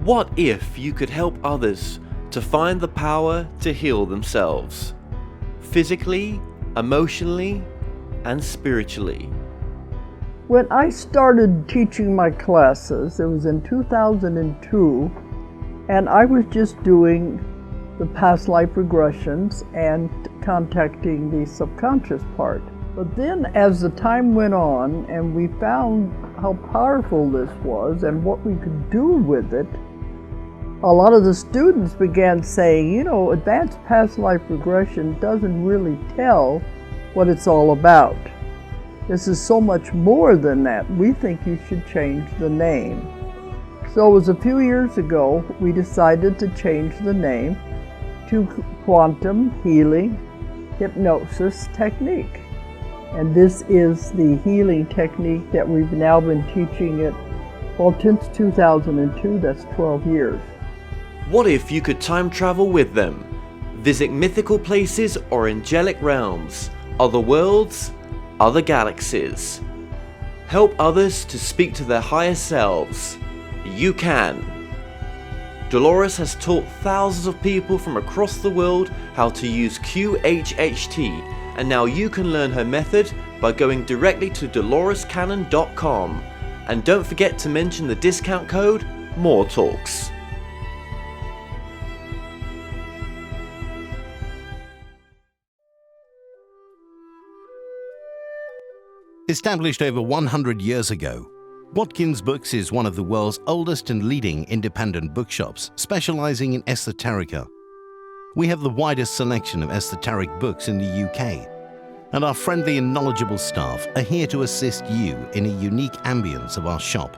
What if you could help others to find the power to heal themselves? Physically, emotionally, and spiritually. When I started teaching my classes, it was in 2002, and I was just doing the past life regressions and contacting the subconscious part. But then as the time went on and we found how powerful this was and what we could do with it, a lot of the students began saying, you know, advanced past life regression doesn't really tell what it's all about. This is so much more than that. We think you should change the name. So it was a few years ago we decided to change the name to Quantum Healing Hypnosis Technique. And this is the healing technique that we've now been teaching it, well, since 2002, that's 12 years. What if you could time travel with them? Visit mythical places or angelic realms, other worlds, other galaxies. Help others to speak to their higher selves. You can. Dolores has taught thousands of people from across the world how to use QHHT, and now you can learn her method by going directly to dolorescannon.com. And don't forget to mention the discount code MORETALKS. Established over 100 years ago, Watkins Books is one of the world's oldest and leading independent bookshops specializing in esoterica. We have the widest selection of esoteric books in the UK, and our friendly and knowledgeable staff are here to assist you in a unique ambience of our shop.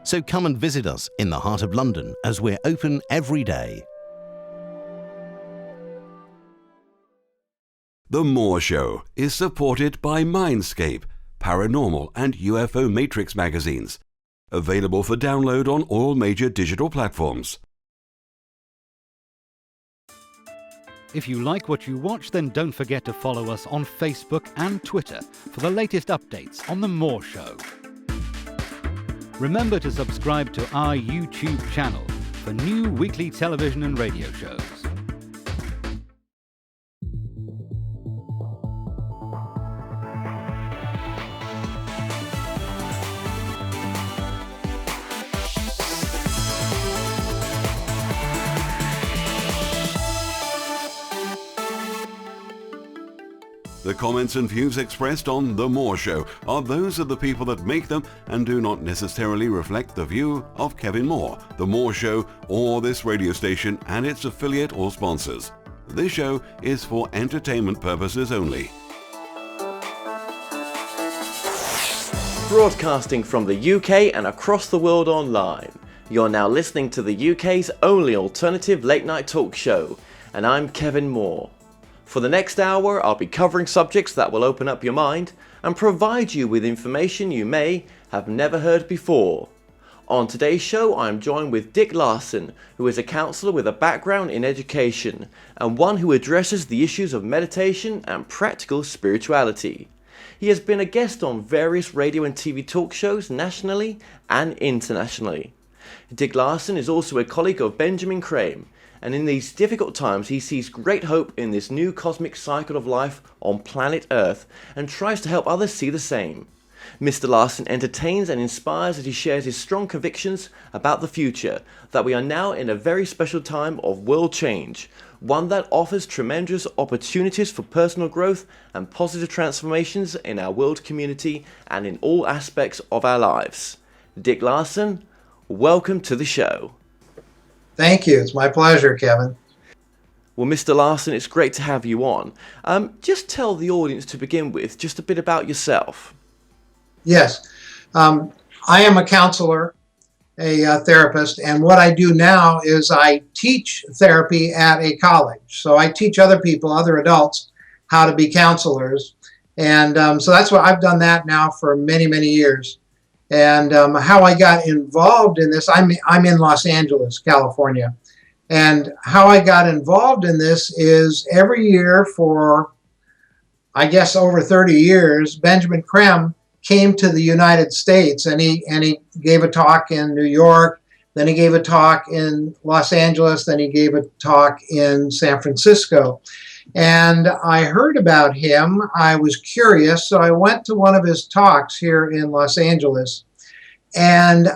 So come and visit us in the heart of London as we're open every day. The More Show is supported by Mindscape, Paranormal and UFO Matrix magazines, available for download on all major digital platforms. If you like what you watch, then don't forget to follow us on Facebook and Twitter for the latest updates on The More Show. Remember to subscribe to our YouTube channel for new weekly television and radio shows. The comments and views expressed on The More Show are those of the people that make them and do not necessarily reflect the view of Kevin Moore, The More Show, or this radio station and its affiliate or sponsors. This show is for entertainment purposes only. Broadcasting from the UK and across the world online. You're now listening to the UK's only alternative late night talk show, and I'm Kevin Moore. For the next hour, I'll be covering subjects that will open up your mind and provide you with information you may have never heard before. On today's show, I'm joined with Dick Larson, who is a counsellor with a background in education and one who addresses the issues of meditation and practical spirituality. He has been a guest on various radio and TV talk shows nationally and internationally. Dick Larson is also a colleague of Benjamin Creme, and in these difficult times he sees great hope in this new cosmic cycle of life on planet Earth and tries to help others see the same. Mr. Larson entertains and inspires as he shares his strong convictions about the future, that we are now in a very special time of world change, one that offers tremendous opportunities for personal growth and positive transformations in our world community and in all aspects of our lives. Dick Larson, welcome to the show. Thank you. It's my pleasure, Kevin. Well, Mr. Larson, it's great to have you on. Just tell the audience to begin with just a bit about yourself. Yes. I am a counselor, a therapist, and what I do now is I teach therapy at a college. So I teach other people, other adults, how to be counselors. And so that's what I've done that now for many, many years. And how I got involved in this, I'm in Los Angeles, California. And how I got involved in this is every year for, I guess, over 30 years, Benjamin Creme came to the United States and he gave a talk in New York, Then he gave a talk in Los Angeles. Then he gave a talk in San Francisco. And I heard about him. I was curious, so I went to one of his talks here in Los Angeles. And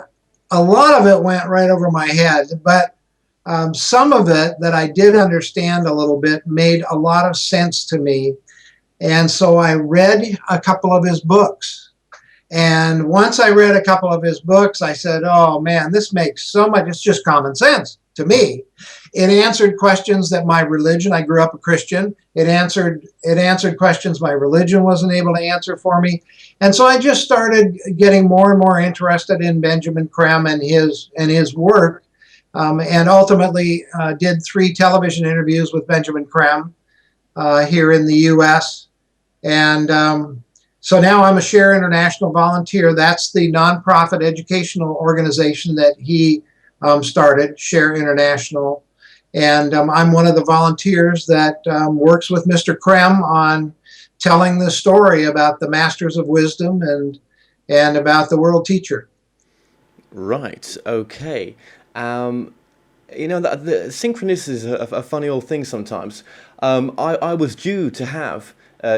a lot of it went right over my head, but some of it that I did understand a little bit made a lot of sense to me. And so I read a couple of his books. And once I read a couple of his books, I said, oh man, this makes so much, it's just common sense to me. It answered questions that my religion, I grew up a Christian, it answered questions my religion wasn't able to answer for me. And so I just started getting more and more interested in Benjamin Creme and his work, and ultimately did 3 television interviews with Benjamin Creme here in the U.S. And so now I'm a Share International volunteer. That's the nonprofit educational organization that he started, Share International. And I'm one of the volunteers that works with Mr. Creme on telling the story about the Masters of Wisdom and about the World Teacher. Right, okay. The synchronicities is a funny old thing sometimes. I was due to have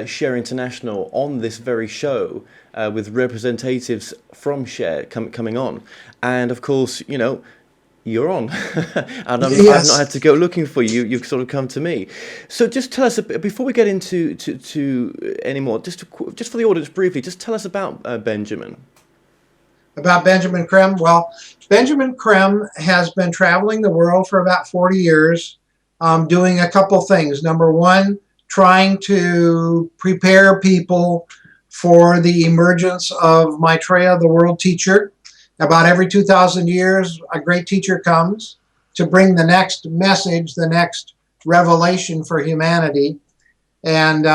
Share International on this very show with representatives from Share coming on. And of course, you're on. And Yes. I've not had to go looking for you. You've sort of come to me. So just tell us, before we get into any more, just for the audience briefly, just tell us about Benjamin. About Benjamin Creme? Well, Benjamin Creme has been traveling the world for about 40 years, doing a couple things. Number one, trying to prepare people for the emergence of Maitreya, the world teacher. About every 2,000 years, a great teacher comes to bring the next message, the next revelation for humanity. And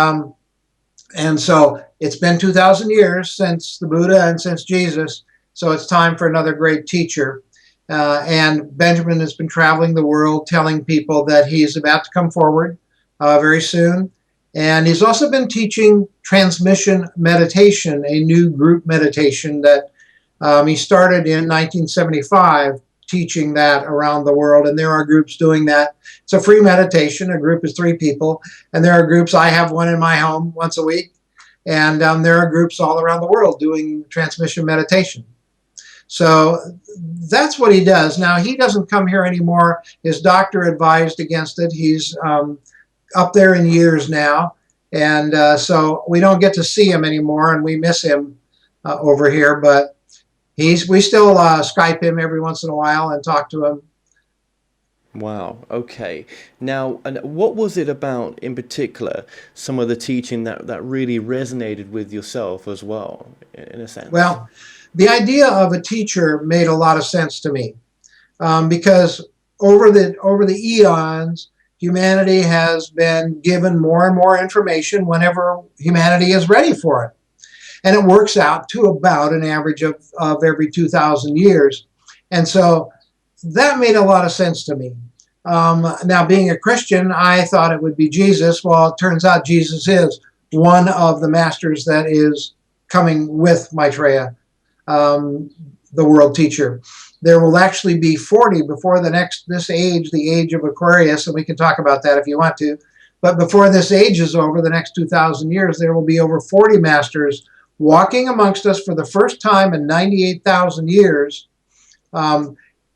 so it's been 2,000 years since the Buddha and since Jesus. So it's time for another great teacher. And Benjamin has been traveling the world telling people that he's about to come forward very soon. And he's also been teaching transmission meditation, a new group meditation that he started in 1975, teaching that around the world. And there are groups doing that. It's a free meditation. A group is 3 people. And there are groups, I have one in my home once a week. And there are groups all around the world doing transmission meditation. So that's what he does. Now, he doesn't come here anymore. His doctor advised against it. He's up there in years now. And so we don't get to see him anymore, and we miss him over here. But we still Skype him every once in a while and talk to him. Wow, okay. Now, and what was it about, in particular, some of the teaching that really resonated with yourself as well, in a sense? Well, the idea of a teacher made a lot of sense to me, because over the eons, humanity has been given more and more information whenever humanity is ready for it. And it works out to about an average of every 2,000 years. And so that made a lot of sense to me. Now, being a Christian, I thought it would be Jesus. Well, it turns out Jesus is one of the masters that is coming with Maitreya, the world teacher. There will actually be 40 before this age, the age of Aquarius, and we can talk about that if you want to. But before this age is over, the next 2,000 years, there will be over 40 masters walking amongst us for the first time in 98,000 years,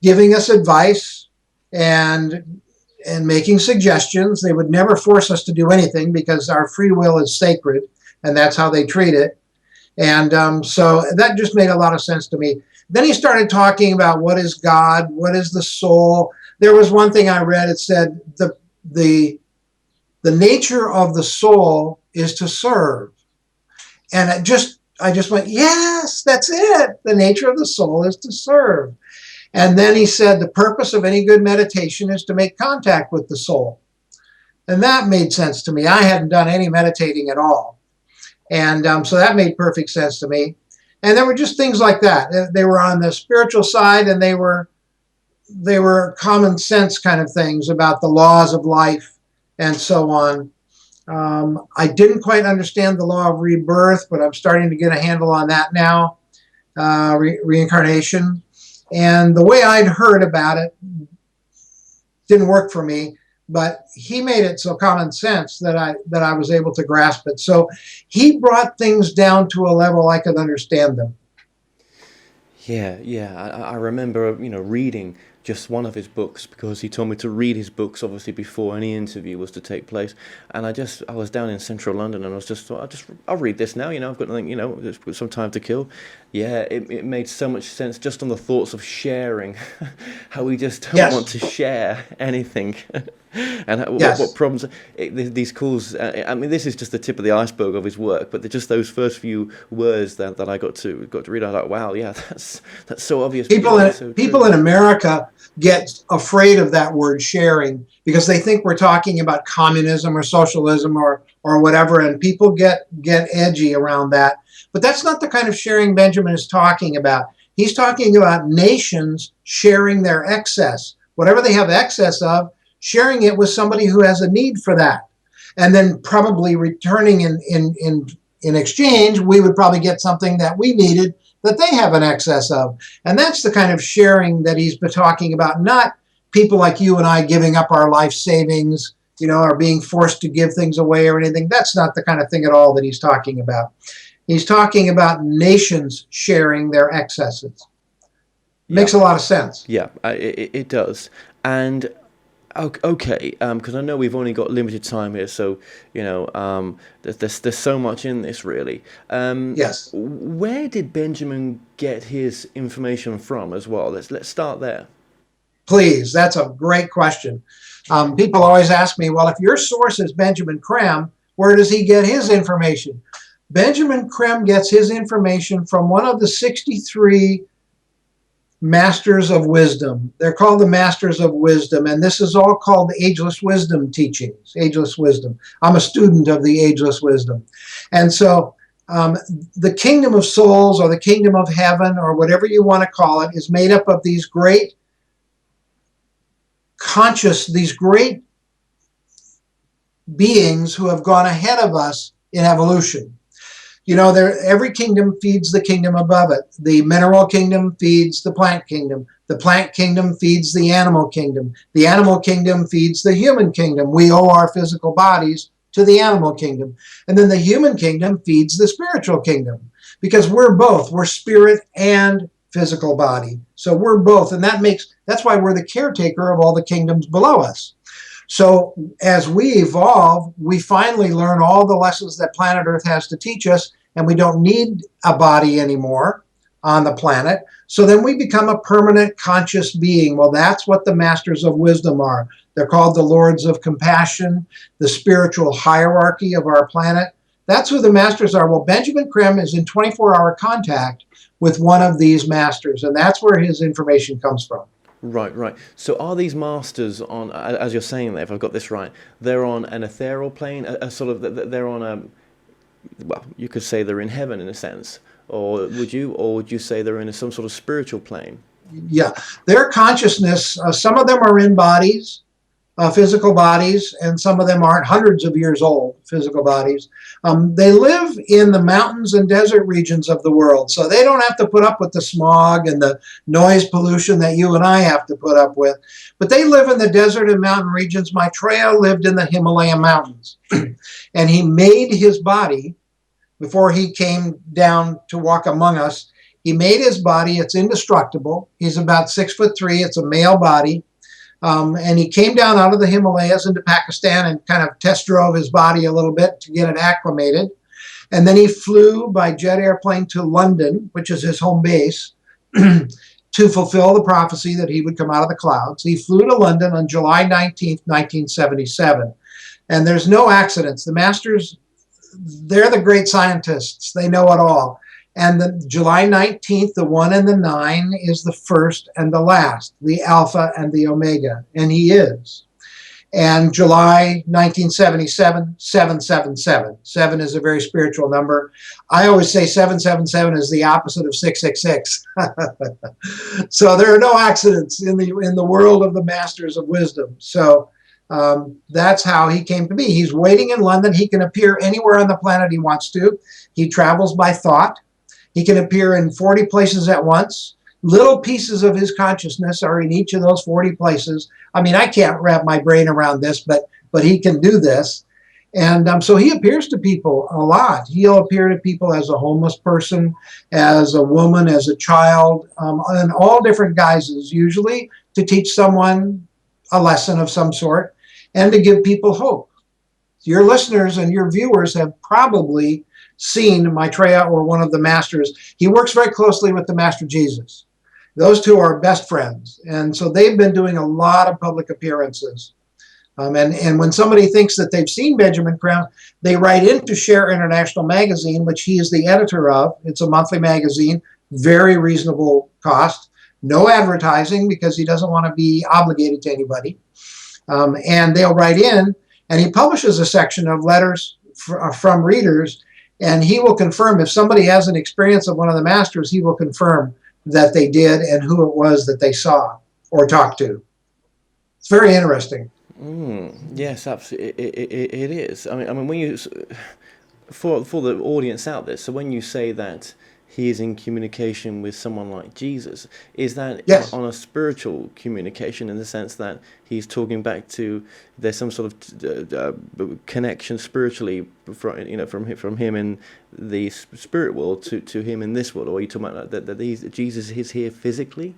giving us advice and making suggestions. They would never force us to do anything because our free will is sacred, and that's how they treat it. And so that just made a lot of sense to me. Then he started talking about what is God, what is the soul. There was one thing I read, it said the nature of the soul is to serve. And I just went, yes, that's it. The nature of the soul is to serve. And then he said the purpose of any good meditation is to make contact with the soul. And that made sense to me. I hadn't done any meditating at all. And so that made perfect sense to me. And there were just things like that. They were on the spiritual side, and they were common sense kind of things about the laws of life and so on. I didn't quite understand the law of rebirth, but I'm starting to get a handle on that now, reincarnation. And the way I'd heard about it didn't work for me, but he made it so common sense that I was able to grasp it. So he brought things down to a level I could understand them. Yeah. I remember, reading just one of his books, because he told me to read his books obviously before any interview was to take place. And I was down in central London, and I was just thought, I'll read this now. I've got nothing. Just got some time to kill. Yeah, it made so much sense just on the thoughts of sharing, how we just don't want to share anything. And what problems these calls. I mean, this is just the tip of the iceberg of his work, but just those first few words that I got to read, I was like, wow, yeah, that's so obvious. People in America get afraid of that word sharing because they think we're talking about communism or socialism or whatever, and people get edgy around that. But that's not the kind of sharing Benjamin is talking about. He's talking about nations sharing their excess, whatever they have excess of, sharing it with somebody who has a need for that, and then probably returning in exchange, we would probably get something that we needed that they have an excess of. And that's the kind of sharing that he's been talking about, not people like you and I giving up our life savings, or being forced to give things away or anything. That's not the kind of thing at all that he's talking about. He's talking about nations sharing their excesses. Makes a lot of sense. Yeah, it does. And okay, because I know we've only got limited time here, so there's so much in this, really. Yes. Where did Benjamin get his information from as well? Let's start there. Please, that's a great question. People always ask me, well, if your source is Benjamin Creme, where does he get his information? Benjamin Creme gets his information from one of the 63 Masters of Wisdom. They're called the Masters of Wisdom, and this is all called the Ageless Wisdom teachings, Ageless Wisdom. I'm a student of the Ageless Wisdom. And so the kingdom of souls, or the kingdom of heaven, or whatever you want to call it, is made up of these great these great beings who have gone ahead of us in evolution. Every kingdom feeds the kingdom above it. The mineral kingdom feeds the plant kingdom. The plant kingdom feeds the animal kingdom. The animal kingdom feeds the human kingdom. We owe our physical bodies to the animal kingdom. And then the human kingdom feeds the spiritual kingdom, because we're both. We're spirit and physical body. So we're both. And that's why we're the caretaker of all the kingdoms below us. So as we evolve, we finally learn all the lessons that planet Earth has to teach us, and we don't need a body anymore on the planet. So then we become a permanent conscious being. Well, that's what the Masters of Wisdom are. They're called the Lords of Compassion, the spiritual hierarchy of our planet. That's who the Masters are. Well, Benjamin Creme is in 24-hour contact with one of these Masters, and that's where his information comes from. Right. So are these masters on, as you're saying there, if I've got this right, they're on an ethereal plane, they're on a, well, you could say they're in heaven in a sense, or would you say they're in some sort of spiritual plane? Yeah, their consciousness, some of them are in bodies, physical bodies, and some of them aren't, hundreds of years old, physical bodies. They live in the mountains and desert regions of the world, so they don't have to put up with the smog and the noise pollution that you and I have to put up with. But they live in the desert and mountain regions. Maitreya lived in the Himalayan mountains, and he made his body before he came down to walk among us. He made his body. It's indestructible. He's about 6'3". It's a male body. And he came down out of the Himalayas into Pakistan and kind of test drove his body a little bit to get it acclimated. And then he flew by jet airplane to London, which is his home base, to fulfill the prophecy that he would come out of the clouds. He flew to London on July 19th, 1977. And there's no accidents. The Masters, they're the great scientists. They know it all. And the July 19th, the 1 and the 9 is the first and the last, the Alpha and the Omega, and he is. And July 1977, 777. 7 is a very spiritual number. I always say 777 is the opposite of 666. So there are no accidents in the world of the Masters of Wisdom. So that's how he came to be. He's waiting in London. He can appear anywhere on the planet he wants to. He travels by thought. He can appear in 40 places at once. little pieces of his consciousness are in each of those 40 places. I mean, I can't wrap my brain around this, but he can do this. And so he appears to people a lot. He'll appear to people as a homeless person, as a woman, as a child, in all different guises, usually to teach someone a lesson of some sort and to give people hope. Your listeners and your viewers have probably seen Maitreya or one of the masters. He works very closely with the Master Jesus. Those two are best friends. And so they've been doing a lot of public appearances. And when somebody thinks that they've seen Benjamin Creme, they write into Share International Magazine, which he is the editor of. It's a monthly magazine, very reasonable cost. No advertising because he doesn't want to be obligated to anybody. And they'll write in, and he publishes a section of letters from readers, and he will confirm if somebody has an experience of one of the masters, he will confirm that they did and who it was that they saw or talked to. It's very interesting. Yes, absolutely. It is. I mean, when you for the audience out there. So when you say that he is in communication with someone like Jesus, is that yes. on a spiritual communication in the sense that he's talking back to, there's some sort of connection spiritually from him in the spirit world to him in this world, or are you talking about that Jesus is here physically?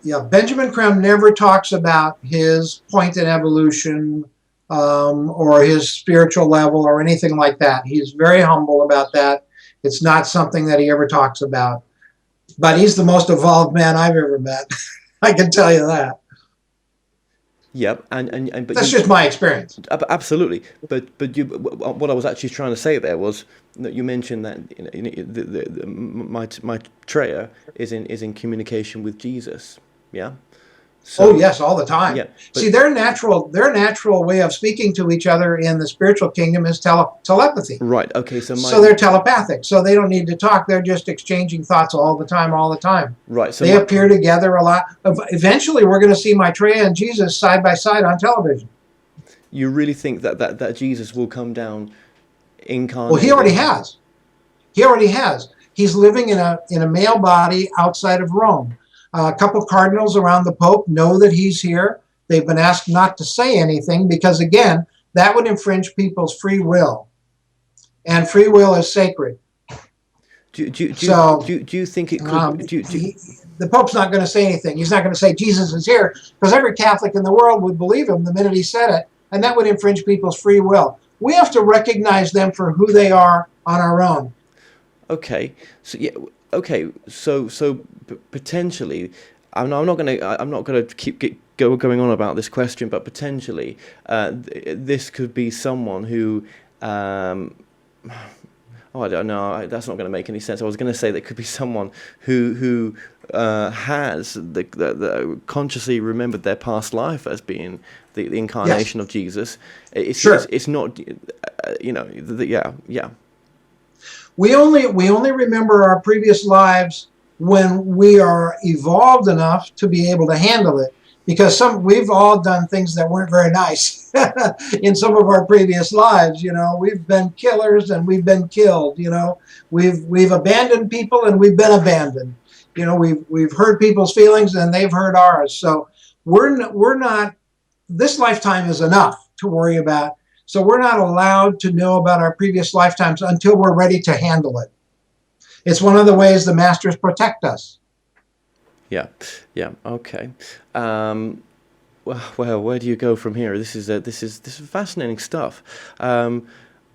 Yeah, Benjamin Creme never talks about his point in evolution or his spiritual level or anything like that. He's very humble about that. It's not something that he ever talks about. But he's the most evolved man I've ever met. I can tell you that. Yep, but that's just my experience. Absolutely, but what I was actually trying to say there was that you mentioned that Maitreya is in communication with Jesus. Yeah. So, yes, all the time. Yeah, see, their natural way of speaking to each other in the spiritual kingdom is telepathy. Right. Okay. So they're telepathic. So they don't need to talk. They're just exchanging thoughts all the time. Right. So they appear together a lot. Eventually, we're going to see Maitreya and Jesus side by side on television. You really think that Jesus will come down incarnate? Well, he already has. He's living in a male body outside of Rome. A couple of cardinals around the Pope know that he's here. They've been asked not to say anything because, again, that would infringe people's free will. And free will is sacred. Do you think it could... the Pope's not going to say anything. He's not going to say Jesus is here because every Catholic in the world would believe him the minute he said it, and that would infringe people's free will. We have to recognize them for who they are on our own. Okay. So, yeah... Okay, so potentially, I'm not going to keep going on about this question, but potentially, this could be someone who, I don't know, that's not going to make any sense. I was going to say that it could be someone who has the consciously remembered their past life as being the incarnation of Jesus. It's not, yeah. We only remember our previous lives when we are evolved enough to be able to handle it. Because we've all done things that weren't very nice in some of our previous lives. We've been killers and we've been killed. We've abandoned people and we've been abandoned. We've hurt people's feelings and they've hurt ours. So we're not. This lifetime is enough to worry about. So we're not allowed to know about our previous lifetimes until we're ready to handle it. It's one of the ways the masters protect us. Yeah, okay. Well, where do you go from here? This is fascinating stuff.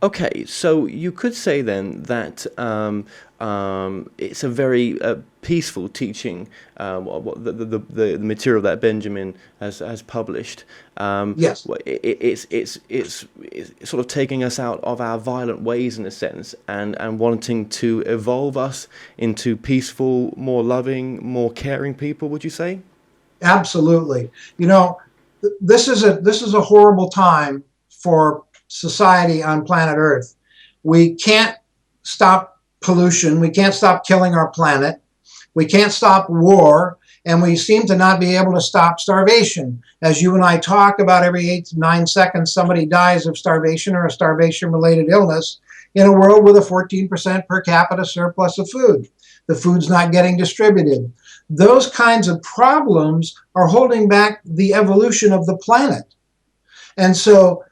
Okay, so you could say then that it's a very peaceful teaching. The material that Benjamin has published. Yes, it's sort of taking us out of our violent ways in a sense, and wanting to evolve us into peaceful, more loving, more caring people. Would you say? Absolutely. This is a horrible time for society on planet Earth. We can't stop pollution. We can't stop killing our planet. We can't stop war. And we seem to not be able to stop starvation. As you and I talk about, every 8 to 9 seconds, somebody dies of starvation or a starvation-related illness in a world with a 14% per capita surplus of food. The food's not getting distributed. Those kinds of problems are holding back the evolution of the planet. And so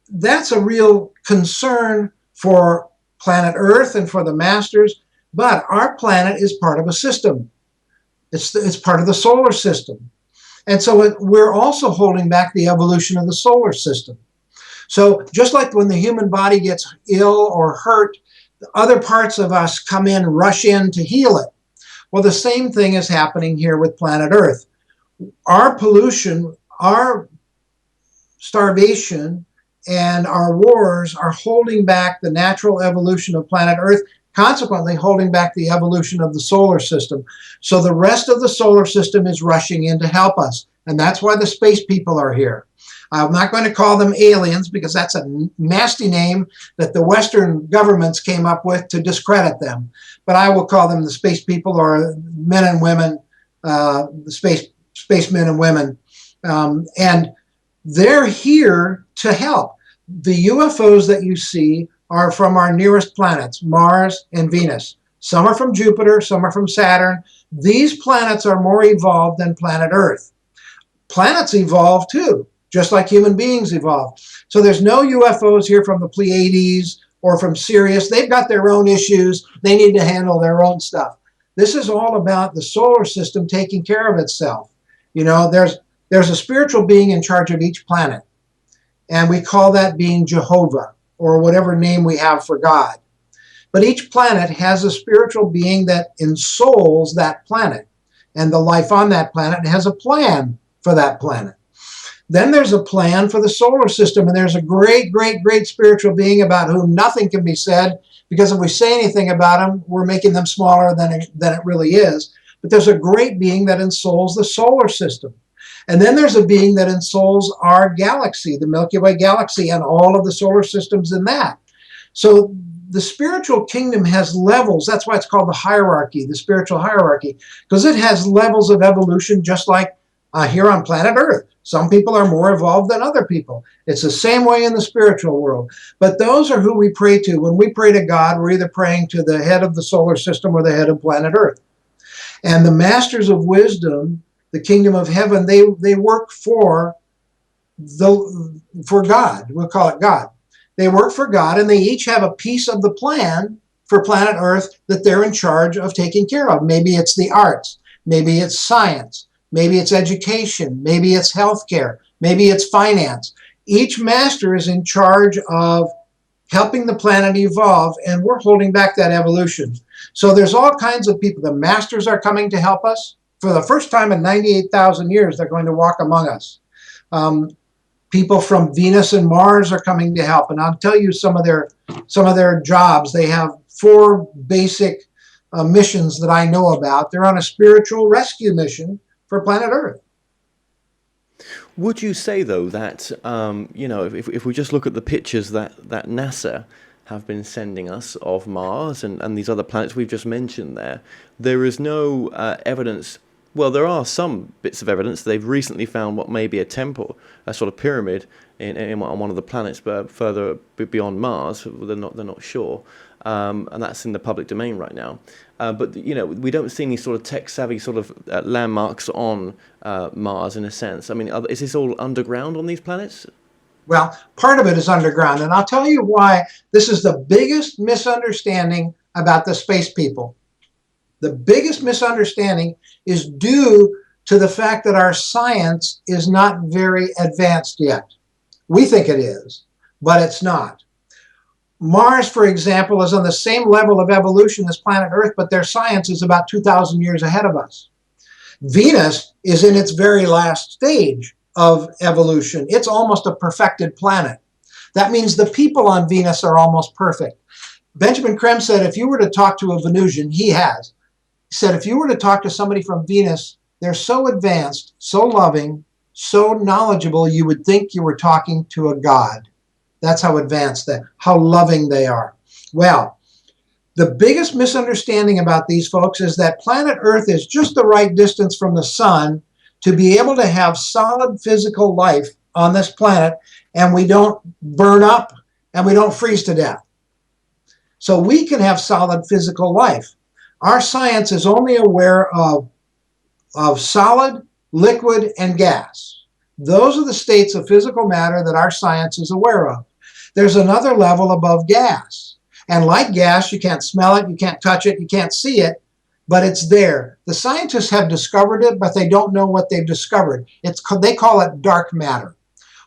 that's a real concern for planet Earth and for the masters. But our planet is part of a system. It's part of the solar system. And so we're also holding back the evolution of the solar system. So just like when the human body gets ill or hurt, other parts of us come in, rush in to heal it. Well, the same thing is happening here with planet Earth. Our pollution, our starvation, and our wars are holding back the natural evolution of planet Earth, consequently holding back the evolution of the solar system. So the rest of the solar system is rushing in to help us. And that's why the space people are here. I'm not going to call them aliens because that's a nasty name that the Western governments came up with to discredit them. But I will call them the space people, or men and women, the space men and women. And they're here to help. The UFOs that you see are from our nearest planets, Mars and Venus. Some are from Jupiter, some are from Saturn. These planets are more evolved than planet Earth. Planets evolve too, just like human beings evolve. So there's no UFOs here from the Pleiades or from Sirius. They've got their own issues. They need to handle their own stuff. This is all about the solar system taking care of itself. You know, there's a spiritual being in charge of each planet. And we call that being Jehovah, or whatever name we have for God. But each planet has a spiritual being that ensouls that planet. And the life on that planet has a plan for that planet. Then there's a plan for the solar system, and there's a great, great, great spiritual being about whom nothing can be said, because if we say anything about him, we're making them smaller than it really is. But there's a great being that ensouls the solar system. And then there's a being that ensouls our galaxy, the Milky Way galaxy, and all of the solar systems in that. So the spiritual kingdom has levels. That's why it's called the hierarchy, the spiritual hierarchy, because it has levels of evolution, just like here on planet Earth. Some people are more evolved than other people. It's the same way in the spiritual world. But those are who we pray to. When we pray to God, we're either praying to the head of the solar system or the head of planet Earth. And the masters of wisdom, the kingdom of heaven, they work for God. We'll call it God. They work for God, and they each have a piece of the plan for planet Earth that they're in charge of taking care of. Maybe it's the arts. Maybe it's science. Maybe it's education. Maybe it's healthcare. Maybe it's finance. Each master is in charge of helping the planet evolve, and we're holding back that evolution. So there's all kinds of people. The masters are coming to help us. For the first time in 98,000 years, they're going to walk among us. People from Venus and Mars are coming to help, and I'll tell you some of their jobs. They have 4 basic missions that I know about. They're on a spiritual rescue mission for planet Earth. Would you say, though, that, if we just look at the pictures that NASA have been sending us of Mars and these other planets we've just mentioned there is no evidence. Well, there are some bits of evidence. They've recently found what may be a temple, a sort of pyramid on one of the planets, but further beyond Mars. They're not sure. And that's in the public domain right now. But we don't see any sort of tech-savvy sort of landmarks on Mars, in a sense. I mean, is this all underground on these planets? Well, part of it is underground, and I'll tell you why this is the biggest misunderstanding about the space people. The biggest misunderstanding is due to the fact that our science is not very advanced yet. We think it is, but it's not. Mars, for example, is on the same level of evolution as planet Earth, but their science is about 2,000 years ahead of us. Venus is in its very last stage of evolution. It's almost a perfected planet. That means the people on Venus are almost perfect. Benjamin Creme said if you were to talk to a Venusian, he said if you were to talk to somebody from Venus, they're so advanced, so loving, so knowledgeable, you would think you were talking to a god. That's how advanced how loving they are. Well, the biggest misunderstanding about these folks is that planet Earth is just the right distance from the sun to be able to have solid physical life on this planet, and we don't burn up and we don't freeze to death. So we can have solid physical life. Our science is only aware of of solid, liquid, and gas. Those are the states of physical matter that our science is aware of. There's another level above gas. And like gas, you can't smell it, you can't touch it, you can't see it, but it's there. The scientists have discovered it, but they don't know what they've discovered. They call it dark matter.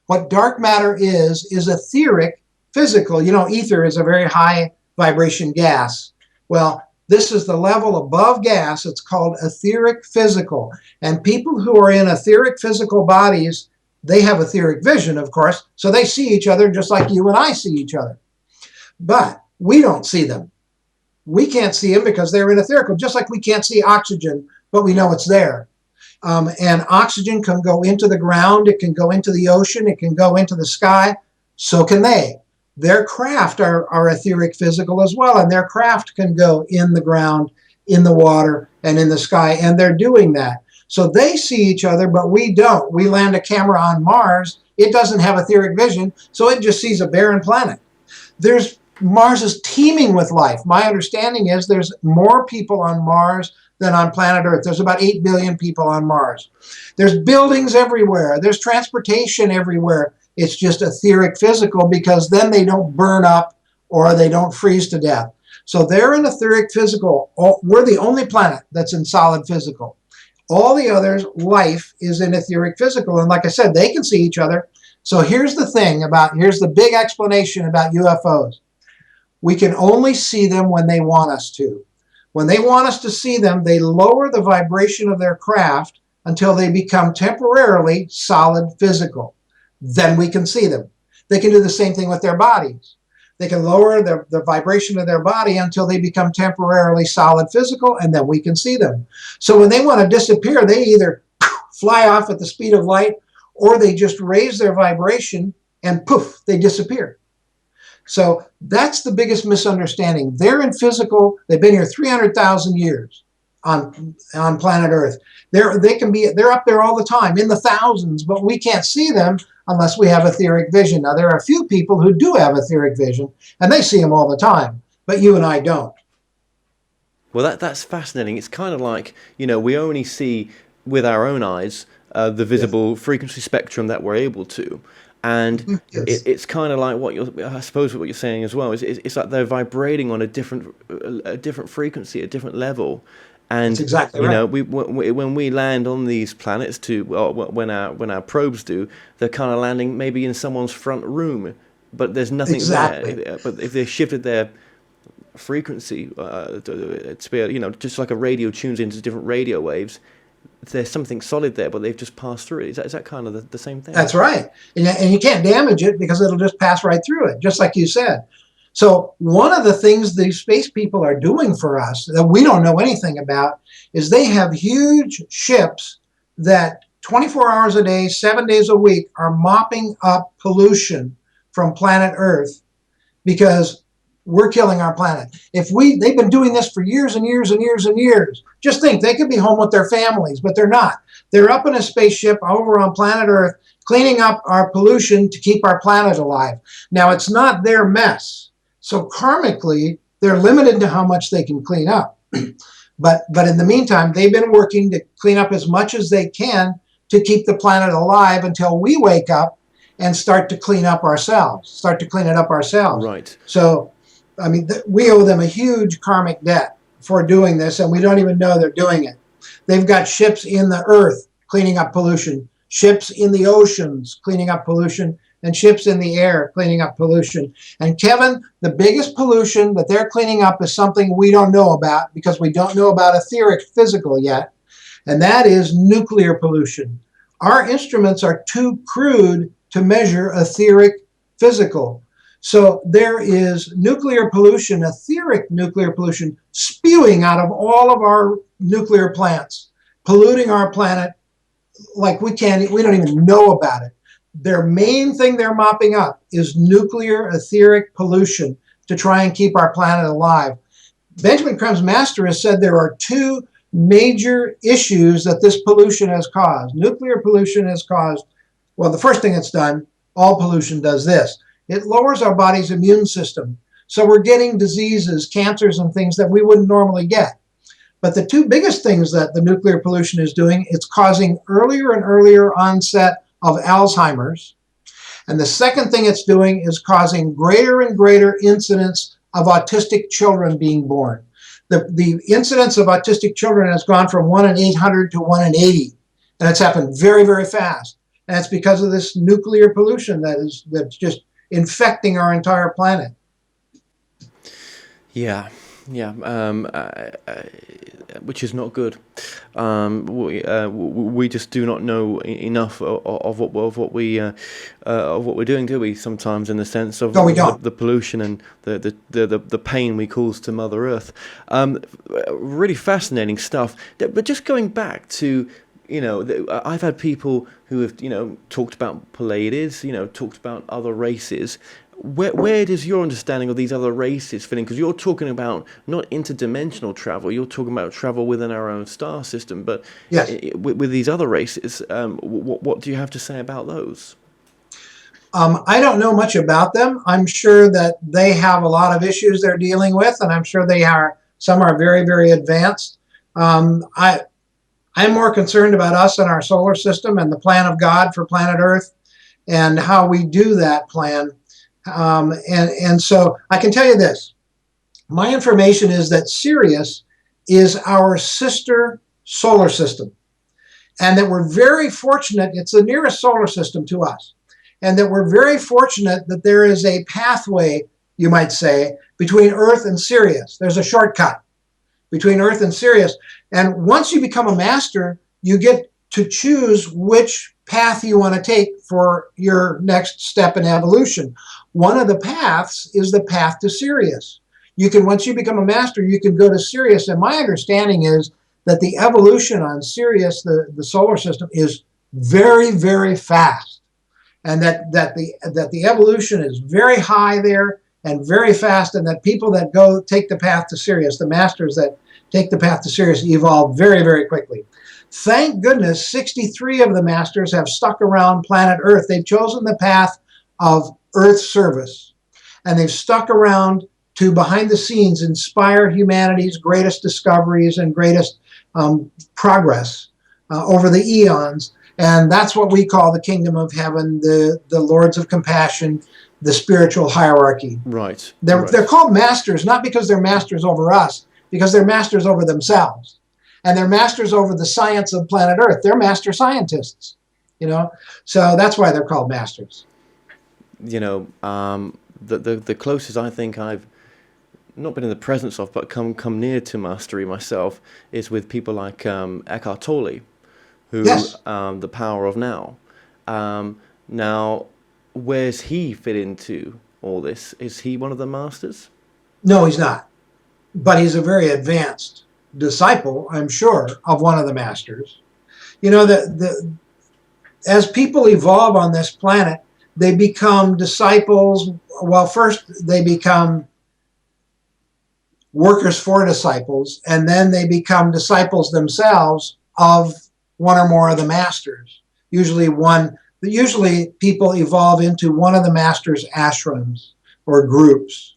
What dark matter is etheric, physical. You know, ether is a very high vibration gas. Well, this is the level above gas. It's called etheric physical. And people who are in etheric physical bodies, they have etheric vision, of course, so they see each other just like you and I see each other. But we don't see them. We can't see them because they're in etherical, just like we can't see oxygen, but we know it's there. And oxygen can go into the ground, it can go into the ocean, it can go into the sky. So can they. Their craft are etheric physical as well, and their craft can go in the ground, in the water, and in the sky, and they're doing that. So they see each other, but we don't. We land a camera on Mars, it doesn't have etheric vision, so it just sees a barren planet. Mars is teeming with life. My understanding is there's more people on Mars than on planet Earth. There's about 8 billion people on Mars. There's buildings everywhere. There's transportation everywhere. It's just etheric physical because then they don't burn up or they don't freeze to death. So they're in etheric physical. We're the only planet that's in solid physical. All the others, life is in etheric physical. And like I said, they can see each other. So here's the big explanation about UFOs. We can only see them when they want us to. When they want us to see them, they lower the vibration of their craft until they become temporarily solid physical. Then we can see them. They can do the same thing with their bodies. They can lower the vibration of their body until they become temporarily solid physical, and then we can see them. So when they want to disappear, they either fly off at the speed of light, or they just raise their vibration and poof, they disappear. So that's the biggest misunderstanding. They're in physical. They've been here 300,000 years on planet Earth. They're up there all the time in the thousands, but we can't see them unless we have etheric vision. Now, there are a few people who do have etheric vision, and they see them all the time, but you and I don't. Well, that's fascinating. It's kind of like, we only see with our own eyes the visible frequency spectrum that we're able to. And it's kind of like I suppose what you're saying as well is it's like they're vibrating on a different frequency, a different level. And that's exactly right. When we land on these planets, when our probes do, they're kind of landing maybe in someone's front room, but there's nothing there. But if they shifted their frequency, just like a radio tunes into different radio waves, there's something solid there, but they've just passed through it. Is that kind of the same thing? That's right. And you can't damage it because it'll just pass right through it, just like you said. So one of the things these space people are doing for us that we don't know anything about is they have huge ships that 24 hours a day, 7 days a week are mopping up pollution from planet Earth because we're killing our planet. They've been doing this for years and years and years and years. Just think, they could be home with their families, but they're not. They're up in a spaceship over on planet Earth, cleaning up our pollution to keep our planet alive. Now, it's not their mess. So karmically, they're limited to how much they can clean up. But in the meantime, they've been working to clean up as much as they can to keep the planet alive until we wake up and start to clean it up ourselves. Right. So, I mean, we owe them a huge karmic debt for doing this, and we don't even know they're doing it. They've got ships in the earth cleaning up pollution, ships in the oceans cleaning up pollution, and ships in the air cleaning up pollution. And Kevin, the biggest pollution that they're cleaning up is something we don't know about because we don't know about etheric physical yet, and that is nuclear pollution. Our instruments are too crude to measure etheric physical. So there is nuclear pollution, etheric nuclear pollution, spewing out of all of our nuclear plants, polluting our planet like we don't even know about it. Their main thing they're mopping up is nuclear etheric pollution to try and keep our planet alive. Benjamin Creme's master has said there are two major issues that this pollution has caused. Nuclear pollution has caused, well, the first thing it's done, all pollution does this. It lowers our body's immune system. So we're getting diseases, cancers, and things that we wouldn't normally get. But the two biggest things that the nuclear pollution is doing, it's causing earlier and earlier onset of Alzheimer's. And the second thing it's doing is causing greater and greater incidence of autistic children being born. The incidence of autistic children has gone from 1 in 800 to 1 in 80. And it's happened very, very fast. And it's because of this nuclear pollution that's just infecting our entire planet. Yeah, which is not good. We just do not know enough of what we're doing, do we? Sometimes, in the sense of No, we don't. The pollution and the pain we cause to Mother Earth. Really fascinating stuff. But just going back to, I've had people who have, talked about Pleiades, talked about other races. Where does your understanding of these other races fit in? Because you're talking about not interdimensional travel, you're talking about travel within our own star system. But yes, with these other races, what do you have to say about those? I don't know much about them. I'm sure that they have a lot of issues they're dealing with, and I'm sure some are very, very advanced. I'm more concerned about us and our solar system and the plan of God for planet Earth and how we do that plan. And so I can tell you this. My information is that Sirius is our sister solar system, and that we're very fortunate. It's the nearest solar system to us, and that we're very fortunate that there is a pathway, you might say, between Earth and Sirius. There's a shortcut between Earth and Sirius. And once you become a master, you get to choose which path you want to take for your next step in evolution. One of the paths is the path to Sirius. Once you become a master, you can go to Sirius. And my understanding is that the evolution on Sirius, the solar system, is very, very fast. And that the evolution is very high there and very fast, and that people that go take the path to Sirius, the masters that take the path to Sirius, evolve very, very quickly. Thank goodness 63 of the masters have stuck around planet Earth. They've chosen the path of Earth service, and they've stuck around to, behind the scenes, inspire humanity's greatest discoveries and greatest progress over the eons. And that's what we call the kingdom of heaven, the lords of compassion, the spiritual hierarchy. Right. They're called masters, not because they're masters over us, because they're masters over themselves. And they're masters over the science of planet Earth. They're master scientists, So that's why they're called masters. The closest I think I've not been in the presence of, but come near to mastery myself, is with people like Eckhart Tolle, who yes. The power of now. Now, where's he fit into all this? Is he one of the masters? No, he's not. But he's a very advanced disciple, I'm sure, of one of the masters. As people evolve on this planet, they become disciples. Well, first they become workers for disciples, and then they become disciples themselves of one or more of the masters. Usually people evolve into one of the masters' ashrams or groups,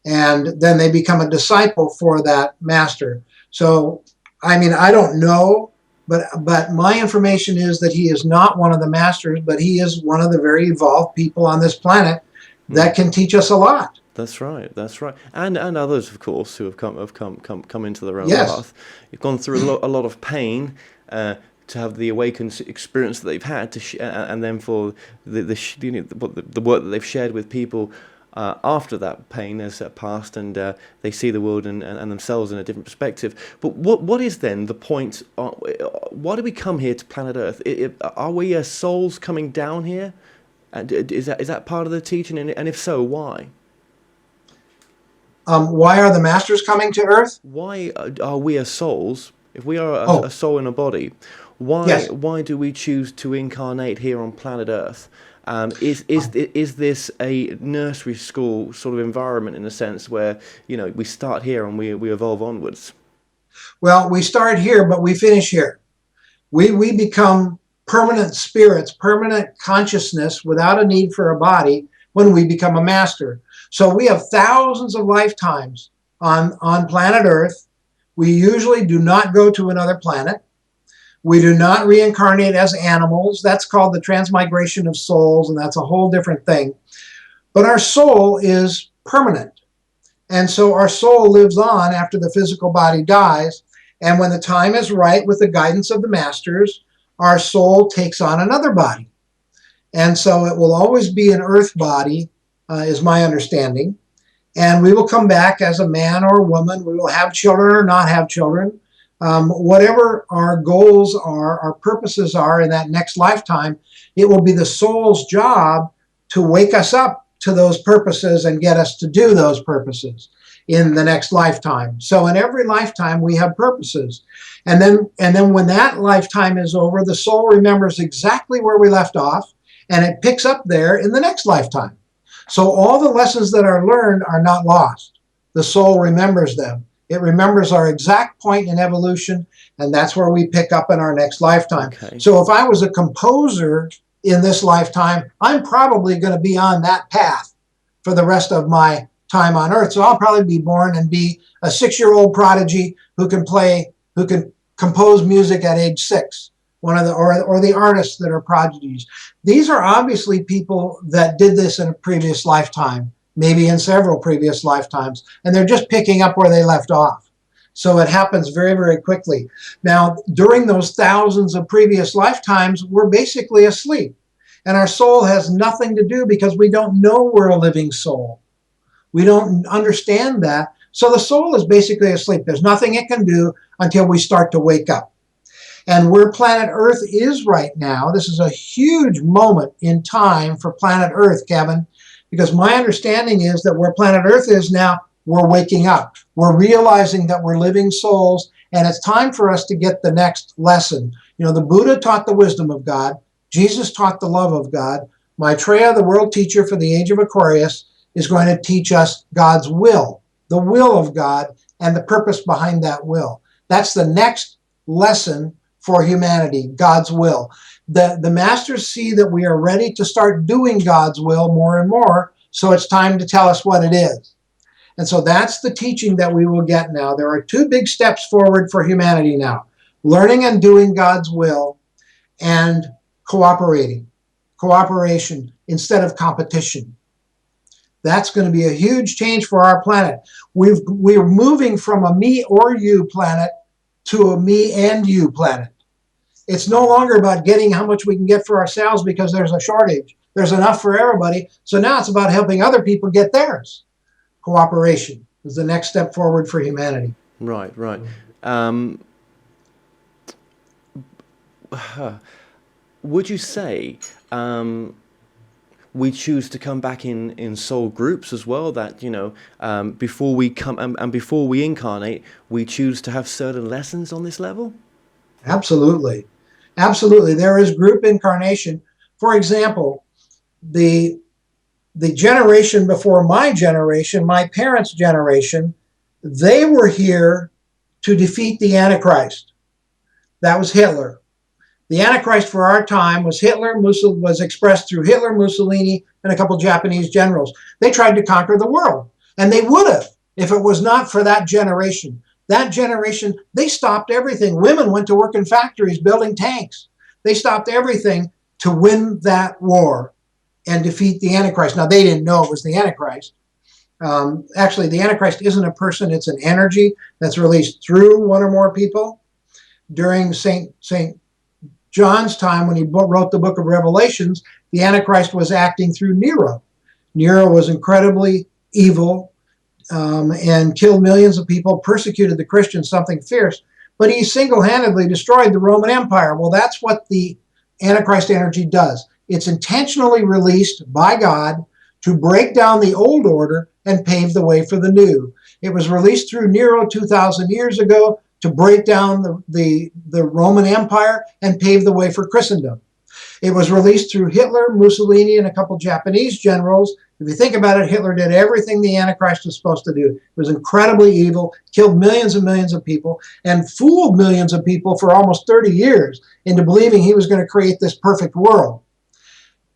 and then they become a disciple for that master. So, I don't know, but my information is that he is not one of the masters, but he is one of the very evolved people on this planet that can teach us a lot. That's right. And others, of course, who have come into their own yes. path. You've gone through a lot of pain to have the awakened experience that they've had, and then for the work that they've shared with people after that pain has passed, and they see the world and themselves in a different perspective. But what is then the point? Why do we come here to planet Earth? Are we souls coming down here? And is that part of the teaching? And if so, why? Why are the masters coming to Earth? Why are we as souls? If we are a soul in a body, why do we choose to incarnate here on planet Earth? Is this a nursery school sort of environment, in a sense, where we start here and we evolve onwards? Well, we start here, but we finish here. We become permanent spirits, permanent consciousness without a need for a body when we become a master. So we have thousands of lifetimes on planet Earth. We usually do not go to another planet. We do not reincarnate as animals. That's called the transmigration of souls, and that's a whole different thing. But our soul is permanent. And so our soul lives on after the physical body dies. And when the time is right, with the guidance of the masters, our soul takes on another body. And so it will always be an earth body, is my understanding. And we will come back as a man or a woman. We will have children or not have children. Whatever our goals are, our purposes are in that next lifetime, it will be the soul's job to wake us up to those purposes and get us to do those purposes in the next lifetime. So in every lifetime, we have purposes. And then when that lifetime is over, the soul remembers exactly where we left off, and it picks up there in the next lifetime. So all the lessons that are learned are not lost. The soul remembers them. It remembers our exact point in evolution, and that's where we pick up in our next lifetime. Okay. So if I was a composer in this lifetime, I'm probably going to be on that path for the rest of my time on Earth. So I'll probably be born and be a 6-year-old prodigy who can compose music at age 6. Or the artists that are prodigies. These are obviously people that did this in a previous lifetime, maybe in several previous lifetimes, and they're just picking up where they left off. So it happens very, very quickly. Now, during those thousands of previous lifetimes, we're basically asleep. And our soul has nothing to do because we don't know we're a living soul. We don't understand that. So the soul is basically asleep. There's nothing it can do until we start to wake up. And where planet Earth is right now, this is a huge moment in time for planet Earth, Kevin, because my understanding is that where planet Earth is now, we're waking up. We're realizing that we're living souls, and it's time for us to get the next lesson. You know, the Buddha taught the wisdom of God. Jesus taught the love of God. Maitreya, the world teacher for the age of Aquarius, is going to teach us God's will, the will of God, and the purpose behind that will. That's the next lesson for humanity, God's will. The masters see that we are ready to start doing God's will more and more, so it's time to tell us what it is. And so that's the teaching that we will get now. There are 2 big steps forward for humanity now: learning and doing God's will, and cooperation instead of competition. That's going to be a huge change for our planet. We're moving from a me or you planet to a me and you planet. It's no longer about getting how much we can get for ourselves because there's a shortage. There's enough for everybody. So now it's about helping other people get theirs. Cooperation is the next step forward for humanity. Right. Would you say we choose to come back in soul groups as well? That, you know, before we come and before we incarnate, we choose to have certain lessons on this level? Absolutely. There is group incarnation. For example, the generation before my generation, my parents' generation, they were here to defeat the Antichrist. That was Hitler. The Antichrist for our time was Hitler. Was expressed through Hitler, Mussolini, and a couple Japanese generals. They tried to conquer the world, and they would have if it was not for that generation. That generation, they stopped everything. Women went to work in factories building tanks. They stopped everything to win that war and defeat the Antichrist. Now, they didn't know it was the Antichrist. Actually, the Antichrist isn't a person. It's an energy that's released through one or more people. During St. John's time, when he wrote the book of Revelations, the Antichrist was acting through Nero. Nero was incredibly evil, and killed millions of people, persecuted the Christians, something fierce. But he single-handedly destroyed the Roman Empire. Well, that's what the Antichrist energy does. It's intentionally released by God to break down the old order and pave the way for the new. It was released through Nero 2,000 years ago to break down the Roman Empire and pave the way for Christendom. It was released through Hitler, Mussolini, and a couple Japanese generals. If you think about it, Hitler did everything the Antichrist was supposed to do. It was incredibly evil, killed millions and millions of people, and fooled millions of people for almost 30 years into believing he was going to create this perfect world.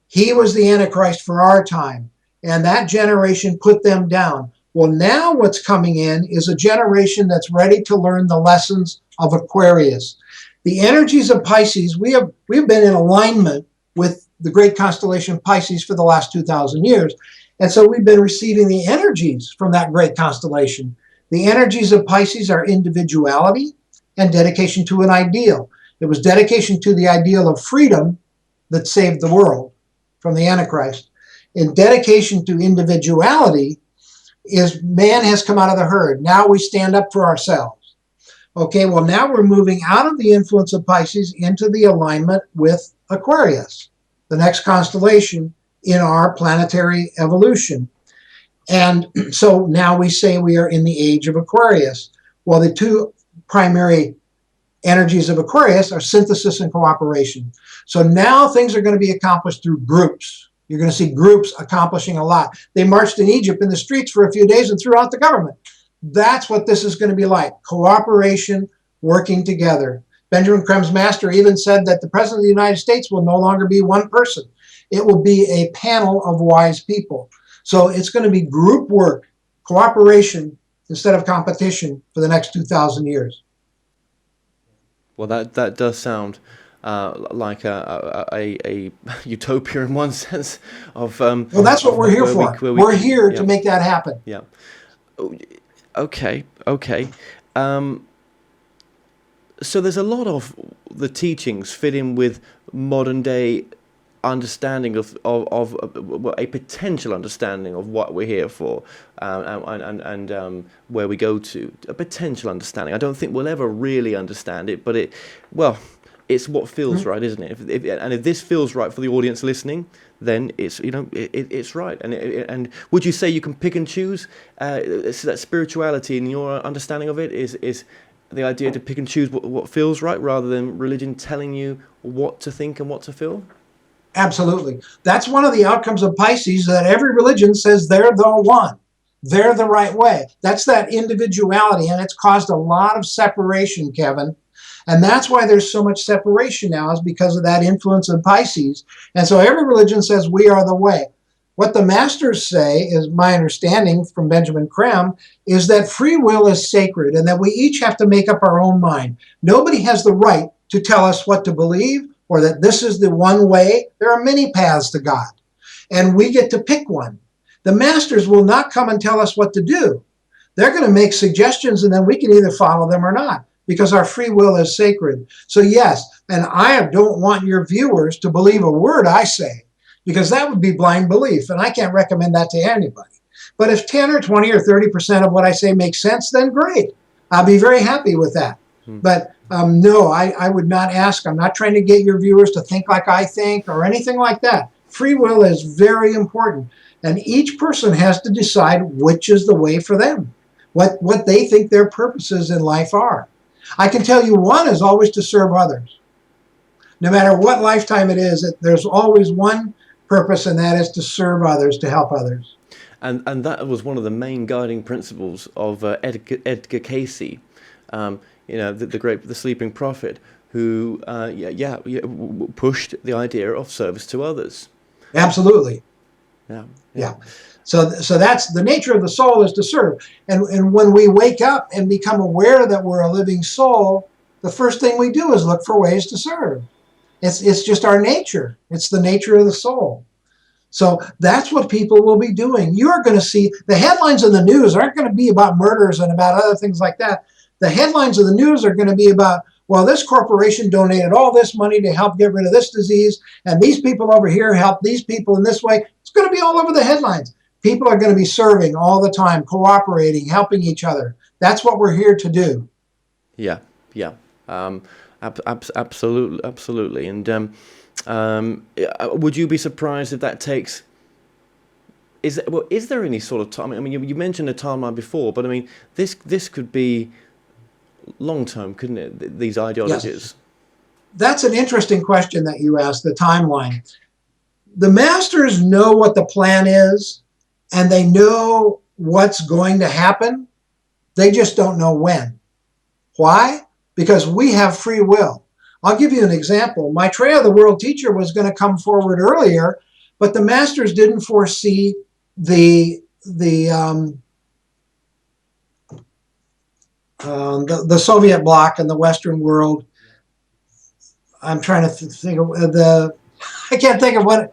He was the Antichrist for our time, and that generation put them down. Well, now what's coming in is a generation that's ready to learn the lessons of Aquarius. The energies of Pisces, we've been in alignment with the great constellation Pisces for the last 2,000 years. And so we've been receiving the energies from that great constellation. The energies of Pisces are individuality and dedication to an ideal. It was dedication to the ideal of freedom that saved the world from the Antichrist. In dedication to individuality is man has come out of the herd. Now we stand up for ourselves. Okay, well, now we're moving out of the influence of Pisces into the alignment with Aquarius, the next constellation in our planetary evolution. And so now we say we are in the age of Aquarius. Well, the two primary energies of Aquarius are synthesis and cooperation. So now things are going to be accomplished through groups. You're going to see groups accomplishing a lot. They marched in Egypt in the streets for a few days and threw out the government. That's what this is going to be like. Cooperation, working together. Benjamin Creme's master even said that the President of the United States will no longer be one person. It will be a panel of wise people. So it's going to be group work, cooperation, instead of competition for the next 2,000 years. Well, that does sound like a utopia in one sense. Well, that's what we're here for. We're here to make that happen. Yeah. Okay. So there's a lot of the teachings fit in with modern day understanding of a potential understanding of what we're here for, and where we go to. A potential understanding. I don't think we'll ever really understand it, but it's what feels right, isn't it? If this feels right for the audience listening, then it's right. And would you say you can pick and choose? That spirituality in your understanding of it is the idea to pick and choose what feels right, rather than religion telling you what to think and what to feel? Absolutely. That's one of the outcomes of Pisces, that every religion says they're the one. They're the right way. That's that individuality, and it's caused a lot of separation, Kevin. And that's why there's so much separation now, is because of that influence of Pisces. And so every religion says we are the way. What the masters say, is my understanding from Benjamin Creme, is that free will is sacred and that we each have to make up our own mind. Nobody has the right to tell us what to believe, or that this is the one way. There are many paths to God, and we get to pick one. The masters will not come and tell us what to do. They're going to make suggestions, and then we can either follow them or not, because our free will is sacred. So yes, and I don't want your viewers to believe a word I say, because that would be blind belief, and I can't recommend that to anybody. But if 10 or 20 or 30% of what I say makes sense, then great. I'll be very happy with that. But no, I would not ask. I'm not trying to get your viewers to think like I think or anything like that. Free will is very important. And each person has to decide which is the way for them, what they think their purposes in life are. I can tell you one is always to serve others. No matter what lifetime it is, there's always one purpose, and that is to serve others, to help others. And that was one of the main guiding principles of Edgar Cayce. The sleeping prophet, who pushed the idea of service to others. Absolutely. Yeah. So that's the nature of the soul, is to serve. And when we wake up and become aware that we're a living soul, the first thing we do is look for ways to serve. It's just our nature. It's the nature of the soul. So that's what people will be doing. You're going to see the headlines in the news aren't going to be about murders and about other things like that. The headlines of the news are going to be about, well, this corporation donated all this money to help get rid of this disease, and these people over here help these people in this way. It's going to be all over the headlines. People are going to be serving all the time, cooperating, helping each other. That's what we're here to do. Yeah. Absolutely. And would you be surprised if that takes? Is there any sort of time? I mean, you mentioned a timeline before, but I mean, this could be long term, couldn't it? These ideologies. Yes. That's an interesting question that you asked. The timeline. The masters know what the plan is, and they know what's going to happen. They just don't know when. Why? Because we have free will. I'll give you an example. Maitreya, the world teacher, was going to come forward earlier, but the masters didn't foresee the the Soviet bloc and the Western world. I'm trying to think of I can't think of what.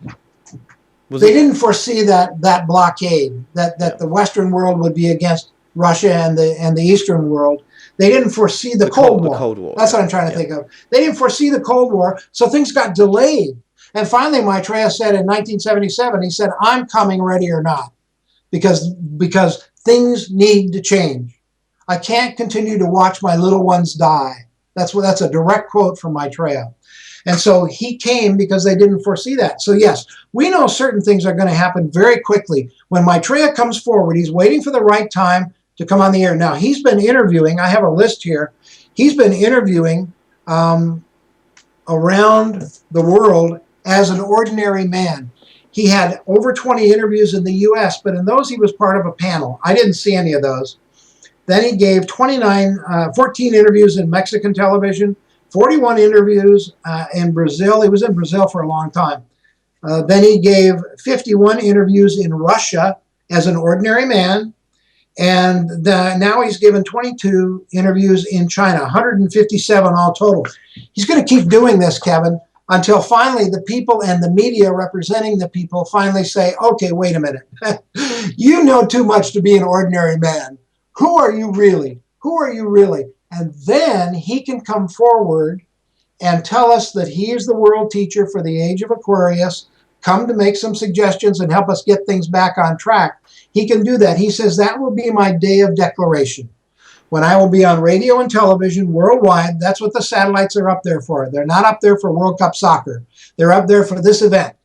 They didn't foresee that blockade, that the Western world would be against Russia and the Eastern world. They didn't foresee the Cold War. The Cold War. That's what I'm trying to think of. They didn't foresee the Cold War, so things got delayed. And finally, Maitreya said in 1977, he said, "I'm coming, ready or not, because things need to change. I can't continue to watch my little ones die." That's a direct quote from Maitreya. And so he came because they didn't foresee that. So yes, we know certain things are going to happen very quickly. When Maitreya comes forward, he's waiting for the right time to come on the air. Now, he's been interviewing, I have a list here, he's been interviewing around the world as an ordinary man. He had over 20 interviews in the US, but in those he was part of a panel. I didn't see any of those. Then he gave 14 interviews in Mexican television, 41 interviews in Brazil. He was in Brazil for a long time. Then he gave 51 interviews in Russia as an ordinary man. And now he's given 22 interviews in China, 157 all total. He's going to keep doing this, Kevin, until finally the people and the media representing the people finally say, okay, wait a minute. You know too much to be an ordinary man. Who are you really? Who are you really? And then he can come forward and tell us that he is the world teacher for the age of Aquarius, come to make some suggestions and help us get things back on track. He can do that. He says that will be my day of declaration, when I will be on radio and television worldwide. That's what the satellites are up there for. They're not up there for World Cup soccer. They're up there for this event.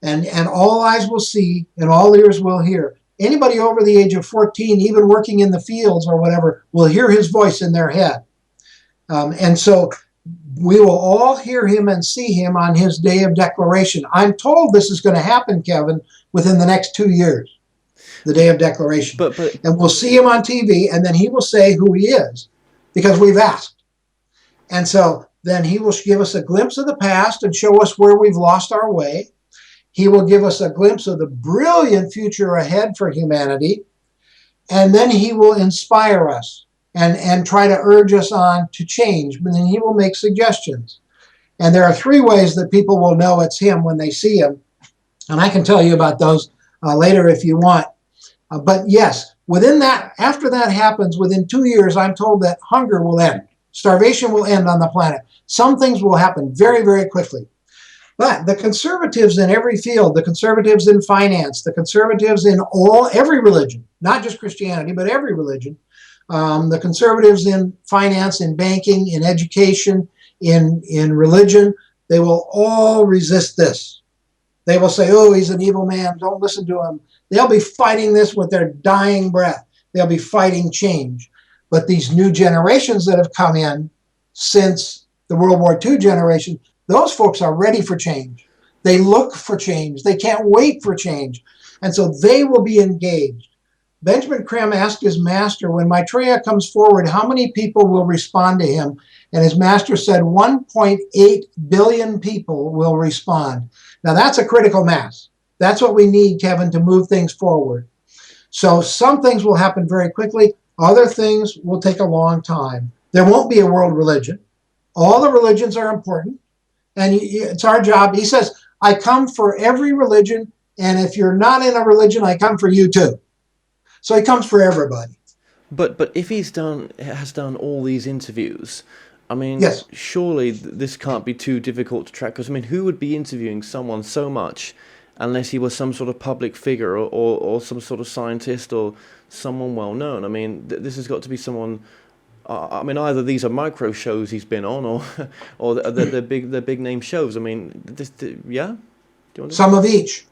And all eyes will see and all ears will hear. Anybody over the age of 14, even working in the fields or whatever, will hear his voice in their head. And so we will all hear him and see him on his day of declaration. I'm told this is going to happen, Kevin, within the next 2 years, the day of declaration. And we'll see him on TV, and then he will say who he is, because we've asked. And so then he will give us a glimpse of the past and show us where we've lost our way. He will give us a glimpse of the brilliant future ahead for humanity. And then he will inspire us and try to urge us on to change. But then he will make suggestions. And there are 3 ways that people will know it's him when they see him. And I can tell you about those later if you want. But yes, within that, after that happens, within 2 years, I'm told that hunger will end. Starvation will end on the planet. Some things will happen very, very quickly. But the conservatives in every field, the conservatives in finance, the conservatives in every religion, not just Christianity, but every religion, the conservatives in finance, in banking, in education, in religion, they will all resist this. They will say, oh, he's an evil man, don't listen to him. They'll be fighting this with their dying breath. They'll be fighting change. But these new generations that have come in since the World War II generation, those folks are ready for change. They look for change. They can't wait for change. And so they will be engaged. Benjamin Creme asked his master, when Maitreya comes forward, how many people will respond to him? And his master said 1.8 billion people will respond. Now that's a critical mass. That's what we need, Kevin, to move things forward. So some things will happen very quickly. Other things will take a long time. There won't be a world religion. All the religions are important. And it's our job. He says, I come for every religion, and if you're not in a religion, I come for you too. So he comes for everybody. But if has done all these interviews, I mean, yes, surely this can't be too difficult to track. Because, I mean, who would be interviewing someone so much unless he was some sort of public figure or some sort of scientist or someone well known? I mean, this has got to be someone... I mean, either these are micro shows he's been on, or the big name shows. I mean, yeah. Do you want to... Some of each.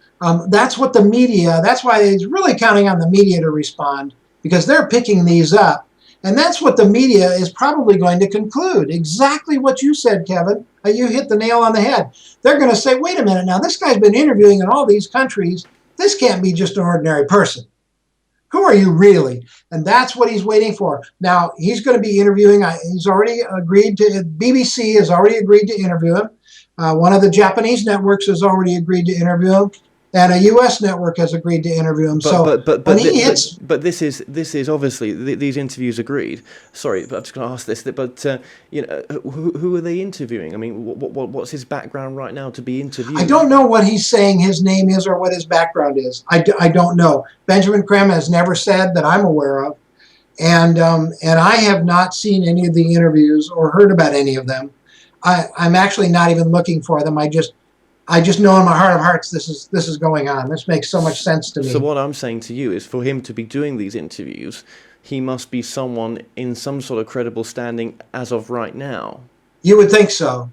That's what the media. That's why he's really counting on the media to respond, because they're picking these up, and that's what the media is probably going to conclude. Exactly what you said, Kevin. You hit the nail on the head. They're going to say, "Wait a minute, now this guy's been interviewing in all these countries. This can't be just an ordinary person. Who are you really?" And that's what he's waiting for. Now, he's going to be interviewing. He's already agreed to, BBC has already agreed to interview him. One of the Japanese networks has already agreed to interview him. and a U.S. network has agreed to interview him. But this is obviously these interviews agreed. Sorry, but I'm just going to ask this. But who are they interviewing? I mean, what's his background right now to be interviewed? I don't know what he's saying his name is or what his background is. I don't know. Benjamin Creme has never said that I'm aware of, and I have not seen any of the interviews or heard about any of them. I'm actually not even looking for them. I just know in my heart of hearts this is going on. This makes so much sense to me. So what I'm saying to you is, for him to be doing these interviews, he must be someone in some sort of credible standing as of right now. You would think so,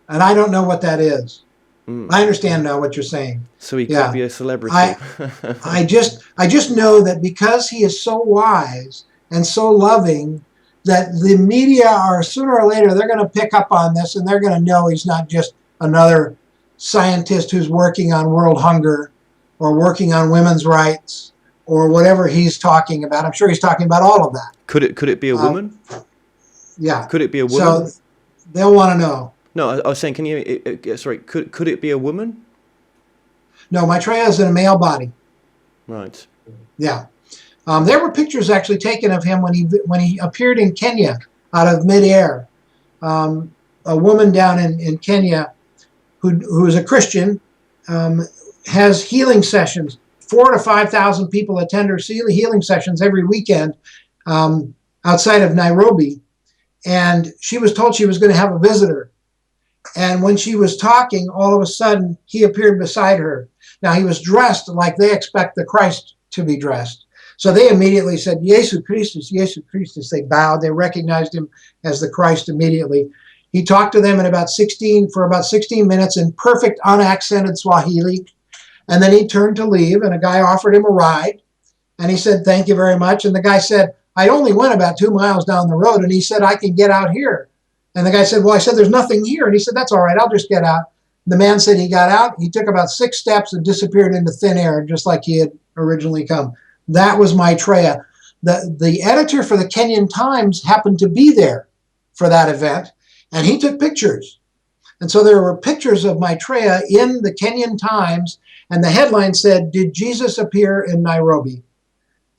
and I don't know what that is. I understand now what you're saying. So he could be a celebrity. I just know that because he is so wise and so loving, that the media are sooner or later they're going to pick up on this, and they're going to know he's not just another scientist who's working on world hunger or working on women's rights or whatever he's talking about. I'm sure he's talking about all of that. Could it be a woman? Yeah. Could it be a woman? So they'll want to know. No, I was saying, could it be a woman? No, Maitreya is in a male body. Right. Yeah. There were pictures actually taken of him when he appeared in Kenya out of midair. A woman down in Kenya who is a Christian has healing sessions. 4,000 to 5,000 people attend her healing sessions every weekend outside of Nairobi. And she was told she was going to have a visitor. And when she was talking, all of a sudden, he appeared beside her. Now, he was dressed like they expect the Christ to be dressed. So they immediately said, "Jesu Christus, Jesu Christus." They bowed. They recognized him as the Christ immediately. He talked to them for about 16 minutes in perfect unaccented Swahili. And then he turned to leave, and a guy offered him a ride. And he said, "Thank you very much." And the guy said, "I only went about 2 miles down the road." And he said, "I can get out here." And the guy said, "Well, I said, there's nothing here." And he said, "That's all right. I'll just get out." The man said he got out. He took about 6 steps and disappeared into thin air, just like he had originally come. That was Maitreya. The editor for the Kenyan Times happened to be there for that event, and he took pictures. And so there were pictures of Maitreya in the Kenyan Times, and the headline said, "Did Jesus appear in Nairobi?"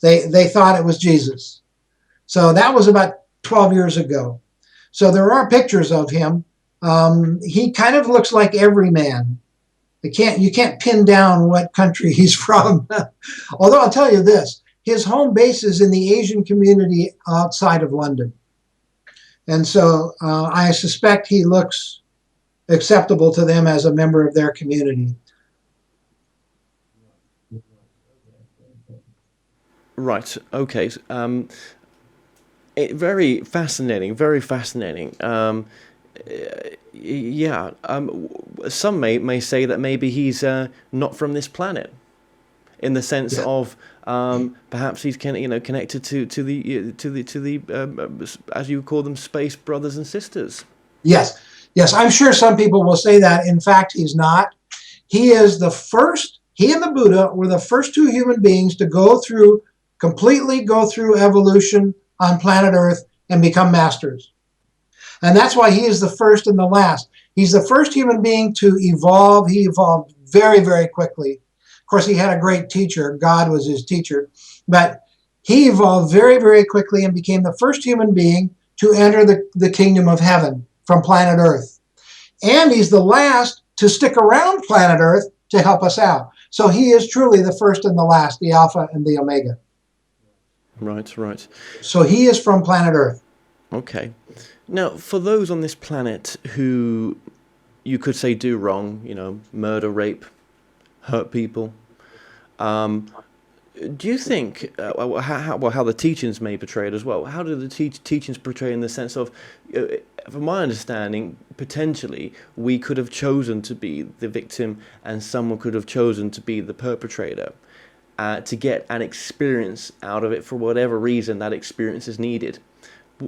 They thought it was Jesus. So that was about 12 years ago. So there are pictures of him. He kind of looks like every man. You can't pin down what country he's from. Although I'll tell you this, his home base is in the Asian community outside of London. And so I suspect he looks acceptable to them as a member of their community. Right. Okay. Very fascinating. Very fascinating. Yeah. Some may say that maybe he's not from this planet, in the sense of perhaps he's connected to the as you call them, space brothers and sisters. Yes. I'm sure some people will say that. In fact, he's not. He is the first. He and the Buddha were the first 2 human beings to completely go through evolution on planet Earth and become masters. And that's why he is the first and the last. He's the first human being to evolve. He evolved very, very quickly. Of course, he had a great teacher. God was his teacher. But he evolved very, very quickly and became the first human being to enter the kingdom of heaven from planet Earth. And he's the last to stick around planet Earth to help us out. So he is truly the first and the last, the Alpha and the Omega. Right. So he is from planet Earth. Okay. Now, for those on this planet who you could say do wrong, murder, rape, hurt people, do you think, how the teachings may portray it as well, how do the teachings portray in the sense of, from my understanding, potentially we could have chosen to be the victim and someone could have chosen to be the perpetrator, to get an experience out of it for whatever reason that experience is needed.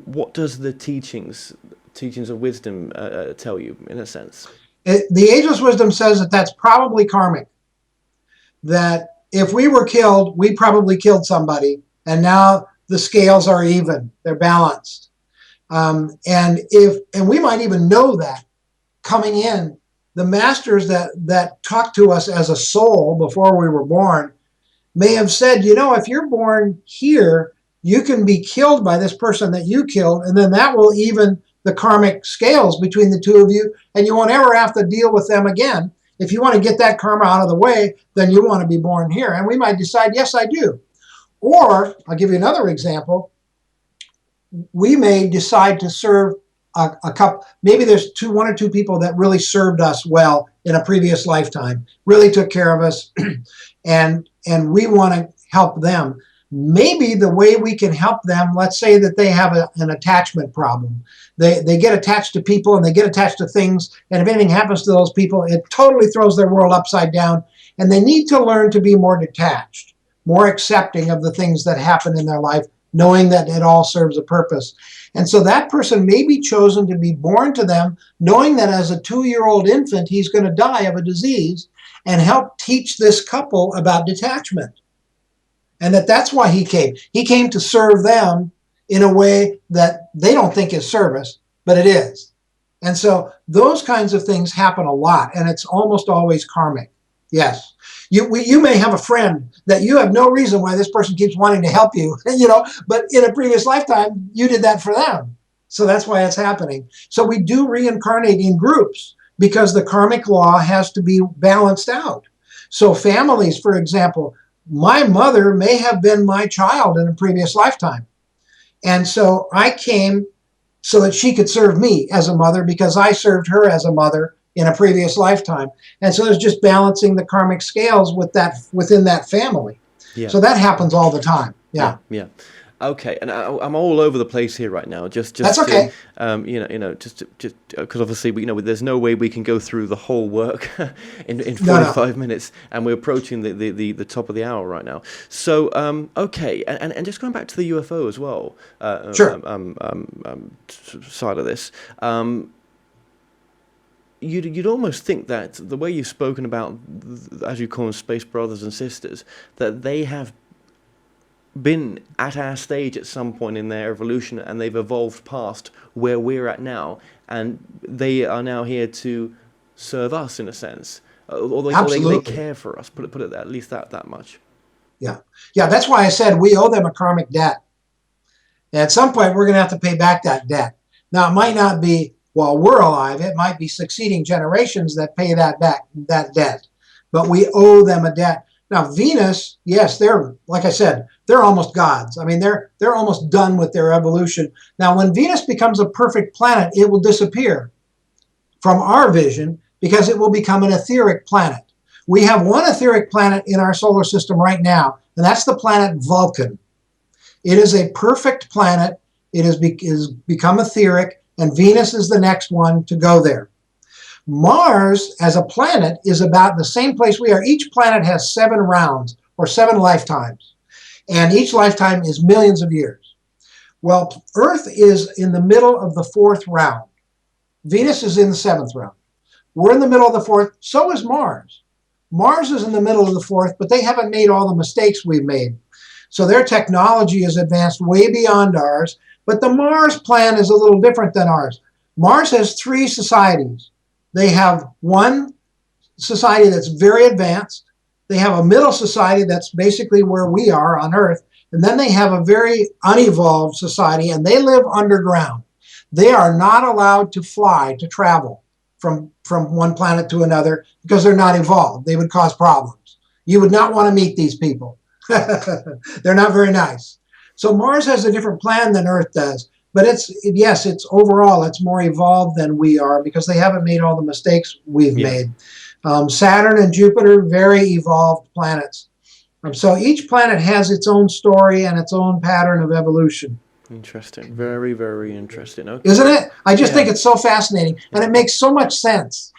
What does the teachings of wisdom tell you, in a sense? The ageless wisdom says that that's probably karmic. That if we were killed, we probably killed somebody, and now the scales are even; they're balanced. And we might even know that coming in the masters that talked to us as a soul before we were born may have said, if you're born here, you can be killed by this person that you killed, and then that will even the karmic scales between the two of you, and you won't ever have to deal with them again. If you want to get that karma out of the way, then you want to be born here. And we might decide, yes, I do. Or, I'll give you another example. We may decide to serve a couple, maybe there's one or two people that really served us well in a previous lifetime, really took care of us, and we want to help them. Maybe the way we can help them, let's say that they have an attachment problem. They get attached to people and they get attached to things, and if anything happens to those people, it totally throws their world upside down, and they need to learn to be more detached, more accepting of the things that happen in their life, knowing that it all serves a purpose. And so that person may be chosen to be born to them, knowing that as a 2-year-old infant, he's going to die of a disease, and help teach this couple about detachment. And that's why he came. He came to serve them in a way that they don't think is service, but it is. And so those kinds of things happen a lot, and it's almost always karmic. Yes. You may have a friend that you have no reason why this person keeps wanting to help you, but in a previous lifetime, you did that for them. So that's why it's happening. So we do reincarnate in groups because the karmic law has to be balanced out. So families, for example, my mother may have been my child in a previous lifetime. And so I came so that she could serve me as a mother because I served her as a mother in a previous lifetime. And so there's just balancing the karmic scales within that family. Yeah. So that happens all the time. Yeah. Yeah. Okay, and I'm all over the place here right now. Just that's okay. Just because obviously there's no way we can go through the whole work in 45 minutes, and we're approaching the top of the hour right now. So okay, and just going back to the UFO as well. Sure. Side of this. You'd almost think that the way you've spoken about, as you call them, space brothers and sisters, that they have been at our stage at some point in their evolution, and they've evolved past where we're at now, and they are now here to serve us in a sense, or they care for us. Put it at least that much. Yeah. That's why I said we owe them a karmic debt. And at some point, we're going to have to pay back that debt. Now, it might not be while we're alive. It might be succeeding generations that pay that debt. But we owe them a debt. Now, Venus, yes, they're, like I said, they're almost gods. I mean, they're almost done with their evolution. Now, when Venus becomes a perfect planet, it will disappear from our vision because it will become an etheric planet. We have one etheric planet in our solar system right now, and that's the planet Vulcan. It is a perfect planet. It has become etheric, and Venus is the next one to go there. Mars, as a planet, is about the same place we are. Each planet has 7 rounds, or 7 lifetimes, and each lifetime is millions of years. Well, Earth is in the middle of the 4th round. Venus is in the 7th round. We're in the middle of the 4th. So is Mars. Mars is in the middle of the 4th, but they haven't made all the mistakes we've made. So their technology is advanced way beyond ours, but the Mars plan is a little different than ours. Mars has 3 societies. They have one society that's very advanced. They have a middle society that's basically where we are on Earth. And then they have a very unevolved society, and they live underground. They are not allowed to fly, to travel from one planet to another because they're not evolved. They would cause problems. You would not want to meet these people. They're not very nice. So Mars has a different plan than Earth does. But it's overall, it's more evolved than we are because they haven't made all the mistakes we've made. Saturn and Jupiter, very evolved planets. So each planet has its own story and its own pattern of evolution. Interesting. Very, very interesting. Okay. Isn't it? I just think it's so fascinating, and it makes so much sense,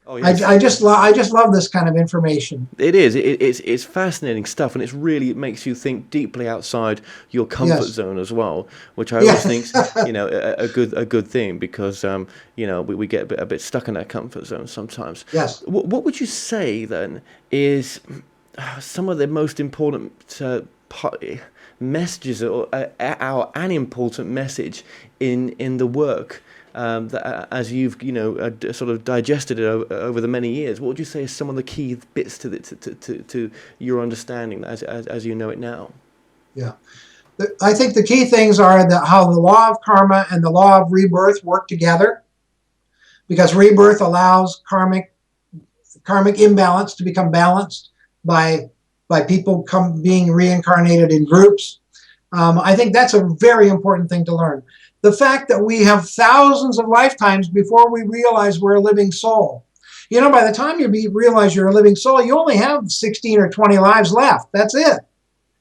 Oh, yes. I just love this kind of information. It is. It's fascinating stuff, and it makes you think deeply outside your comfort zone as well, which I always think a good thing because we get a bit stuck in that comfort zone sometimes. Yes. What would you say then is some of the most important messages, or an important message in the work as you've sort of digested it over the many years, what would you say is some of the key bits to your understanding as you know it now? Yeah. I think the key things are how the law of karma and the law of rebirth work together, because rebirth allows karmic imbalance to become balanced by people being reincarnated in groups. I think that's a very important thing to learn. The fact that we have thousands of lifetimes before we realize we're a living soul. By the time you realize you're a living soul, you only have 16 or 20 lives left. That's it.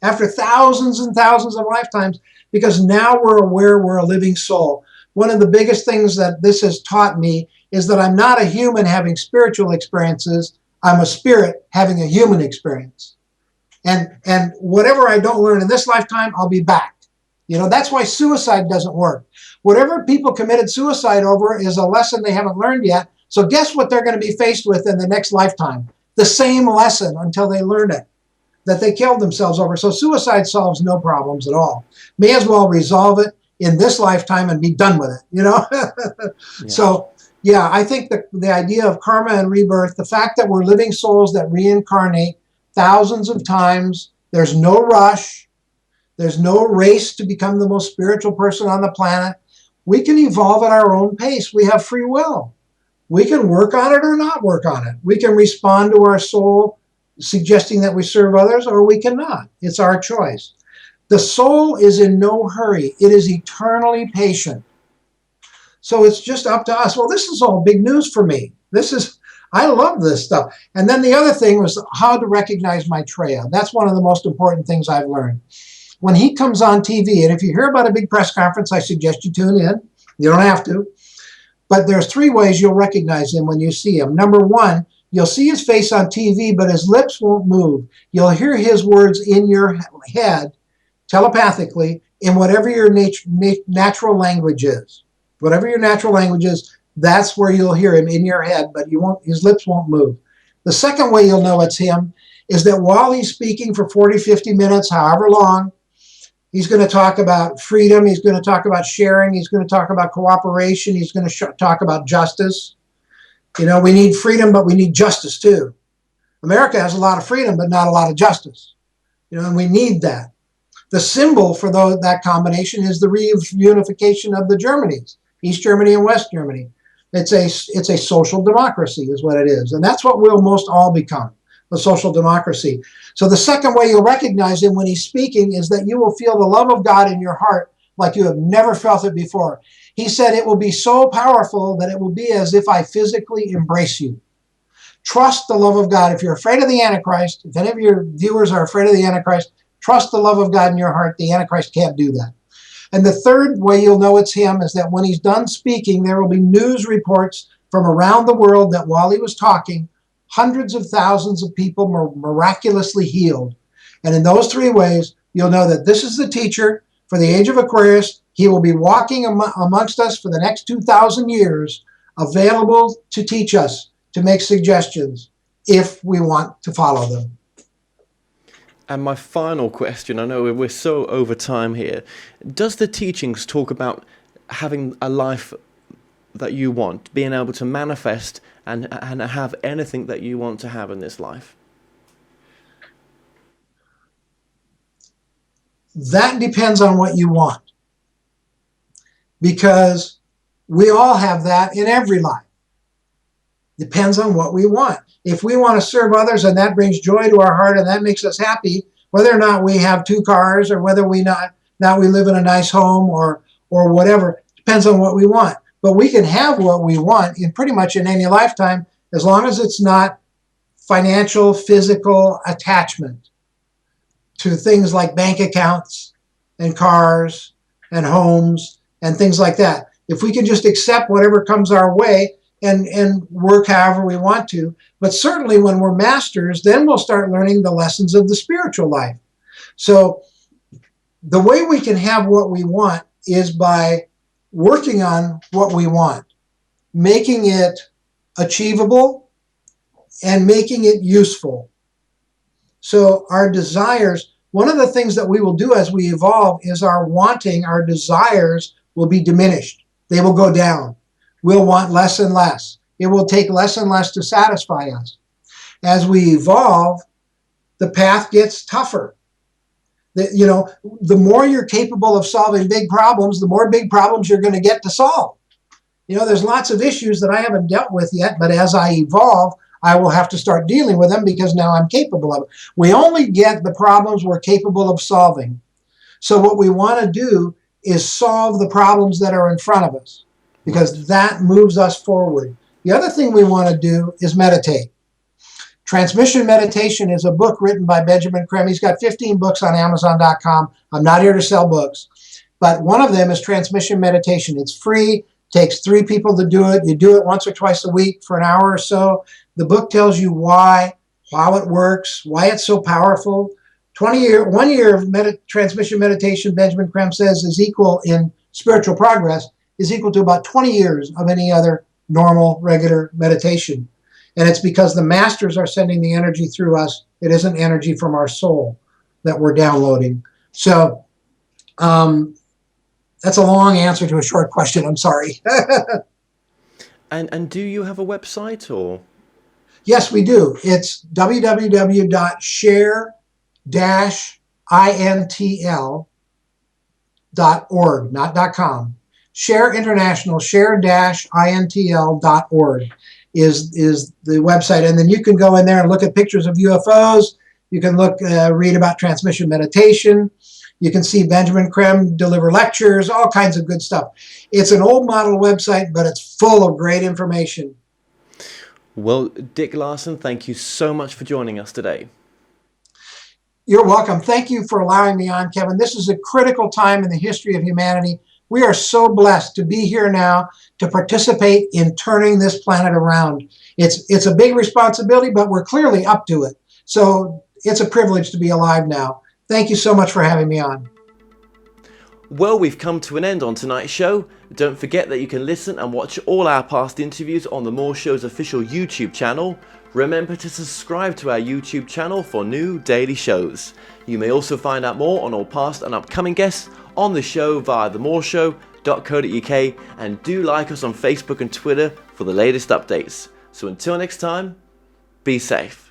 After thousands and thousands of lifetimes, because now we're aware we're a living soul. One of the biggest things that this has taught me is that I'm not a human having spiritual experiences. I'm a spirit having a human experience. And whatever I don't learn in this lifetime, I'll be back. That's why suicide doesn't work. Whatever people committed suicide over is a lesson they haven't learned yet. So guess what they're going to be faced with in the next lifetime? The same lesson until they learn it, that they killed themselves over. So suicide solves no problems at all. May as well resolve it in this lifetime and be done with it, Yeah. So, yeah, I think the idea of karma and rebirth, the fact that we're living souls that reincarnate thousands of times, there's no rush, there's no race to become the most spiritual person on the planet. We can evolve at our own pace. We have free will. We can work on it or not work on it. We can respond to our soul suggesting that we serve others, or we cannot. It's our choice. The soul is in no hurry. It is eternally patient. So it's just up to us. Well, this is all big news for me. I love this stuff. And then the other thing was how to recognize Maitreya. That's one of the most important things I've learned. When he comes on TV, and if you hear about a big press conference, I suggest you tune in. You don't have to. But there's 3 ways you'll recognize him when you see him. Number 1, you'll see his face on TV, but his lips won't move. You'll hear his words in your head, telepathically, in whatever your natural language is. Whatever your natural language is, that's where you'll hear him in your head, but his lips won't move. The second way you'll know it's him is that while he's speaking for 40, 50 minutes, however long, he's going to talk about freedom, he's going to talk about sharing, he's going to talk about cooperation, he's going to talk about justice. We need freedom, but we need justice too. America has a lot of freedom, but not a lot of justice. And we need that. The symbol for that combination is the reunification of the Germanys, East Germany and West Germany. It's a social democracy is what it is. And that's what we'll most all become, a social democracy. So the second way you'll recognize him when he's speaking is that you will feel the love of God in your heart like you have never felt it before. He said it will be so powerful that it will be as if I physically embrace you. Trust the love of God. If you're afraid of the Antichrist, if any of your viewers are afraid of the Antichrist, trust the love of God in your heart. The Antichrist can't do that. And the third way you'll know it's him is that when he's done speaking, there will be news reports from around the world that while he was talking, hundreds of thousands of people were miraculously healed. And in those 3 ways, you'll know that this is the teacher for the age of Aquarius. He will be walking amongst us for the next 2,000 years, available to teach us, to make suggestions, if we want to follow them. And my final question, I know we're so over time here. Does the teachings talk about having a life that you want, being able to manifest and have anything that you want to have in this life? That depends on what you want. Because we all have that in every life. Depends on what we want. If we want to serve others and that brings joy to our heart and that makes us happy, whether or not we have 2 cars or whether we live in a nice home or whatever, depends on what we want. But we can have what we want in pretty much in any lifetime as long as it's not financial, physical attachment to things like bank accounts and cars and homes and things like that. If we can just accept whatever comes our way and work however we want to, but certainly when we're masters, then we'll start learning the lessons of the spiritual life. So the way we can have what we want is by working on what we want, making it achievable and making it useful. So our desires, one of the things that we will do as we evolve is our desires will be diminished. They will go down. we'll want less and less. It will take less and less to satisfy us. As we evolve, the path gets tougher. The more you're capable of solving big problems, the more big problems you're going to get to solve. There's lots of issues that I haven't dealt with yet, but as I evolve, I will have to start dealing with them because now I'm capable of it. We only get the problems we're capable of solving. So what we want to do is solve the problems that are in front of us, because that moves us forward. The other thing we want to do is meditate. Transmission Meditation is a book written by Benjamin Creme. He's got 15 books on Amazon.com. I'm not here to sell books, but one of them is Transmission Meditation. It's free. Takes 3 people to do it. You do it once or twice a week for an hour or so. The book tells you why, how it works, why it's so powerful. 1 year of transmission meditation, Benjamin Creme says, is equal in spiritual progress, is equal to about 20 years of any other normal, regular meditation. And it's because the masters are sending the energy through us. It isn't energy from our soul that we're downloading. So that's a long answer to a short question. I'm sorry. And do you have a website or? Yes, we do. It's www.share-intl.org, not .com. Share International, share-intl.org is the website. And then you can go in there and look at pictures of UFOs. You can read about transmission meditation. You can see Benjamin Creme deliver lectures, all kinds of good stuff. It's an old model website, but it's full of great information. Well, Dick Larson, thank you so much for joining us today. You're welcome. Thank you for allowing me on, Kevin. This is a critical time in the history of humanity. We are so blessed to be here now to participate in turning this planet around. It's a big responsibility, but we're clearly up to it. So it's a privilege to be alive now. Thank you so much for having me on. Well, we've come to an end on tonight's show. Don't forget that you can listen and watch all our past interviews on The More Show's official YouTube channel. Remember to subscribe to our YouTube channel for new daily shows. You may also find out more on all past and upcoming guests on the show via themoreshow.co.uk, and do like us on Facebook and Twitter for the latest updates. So until next time, be safe.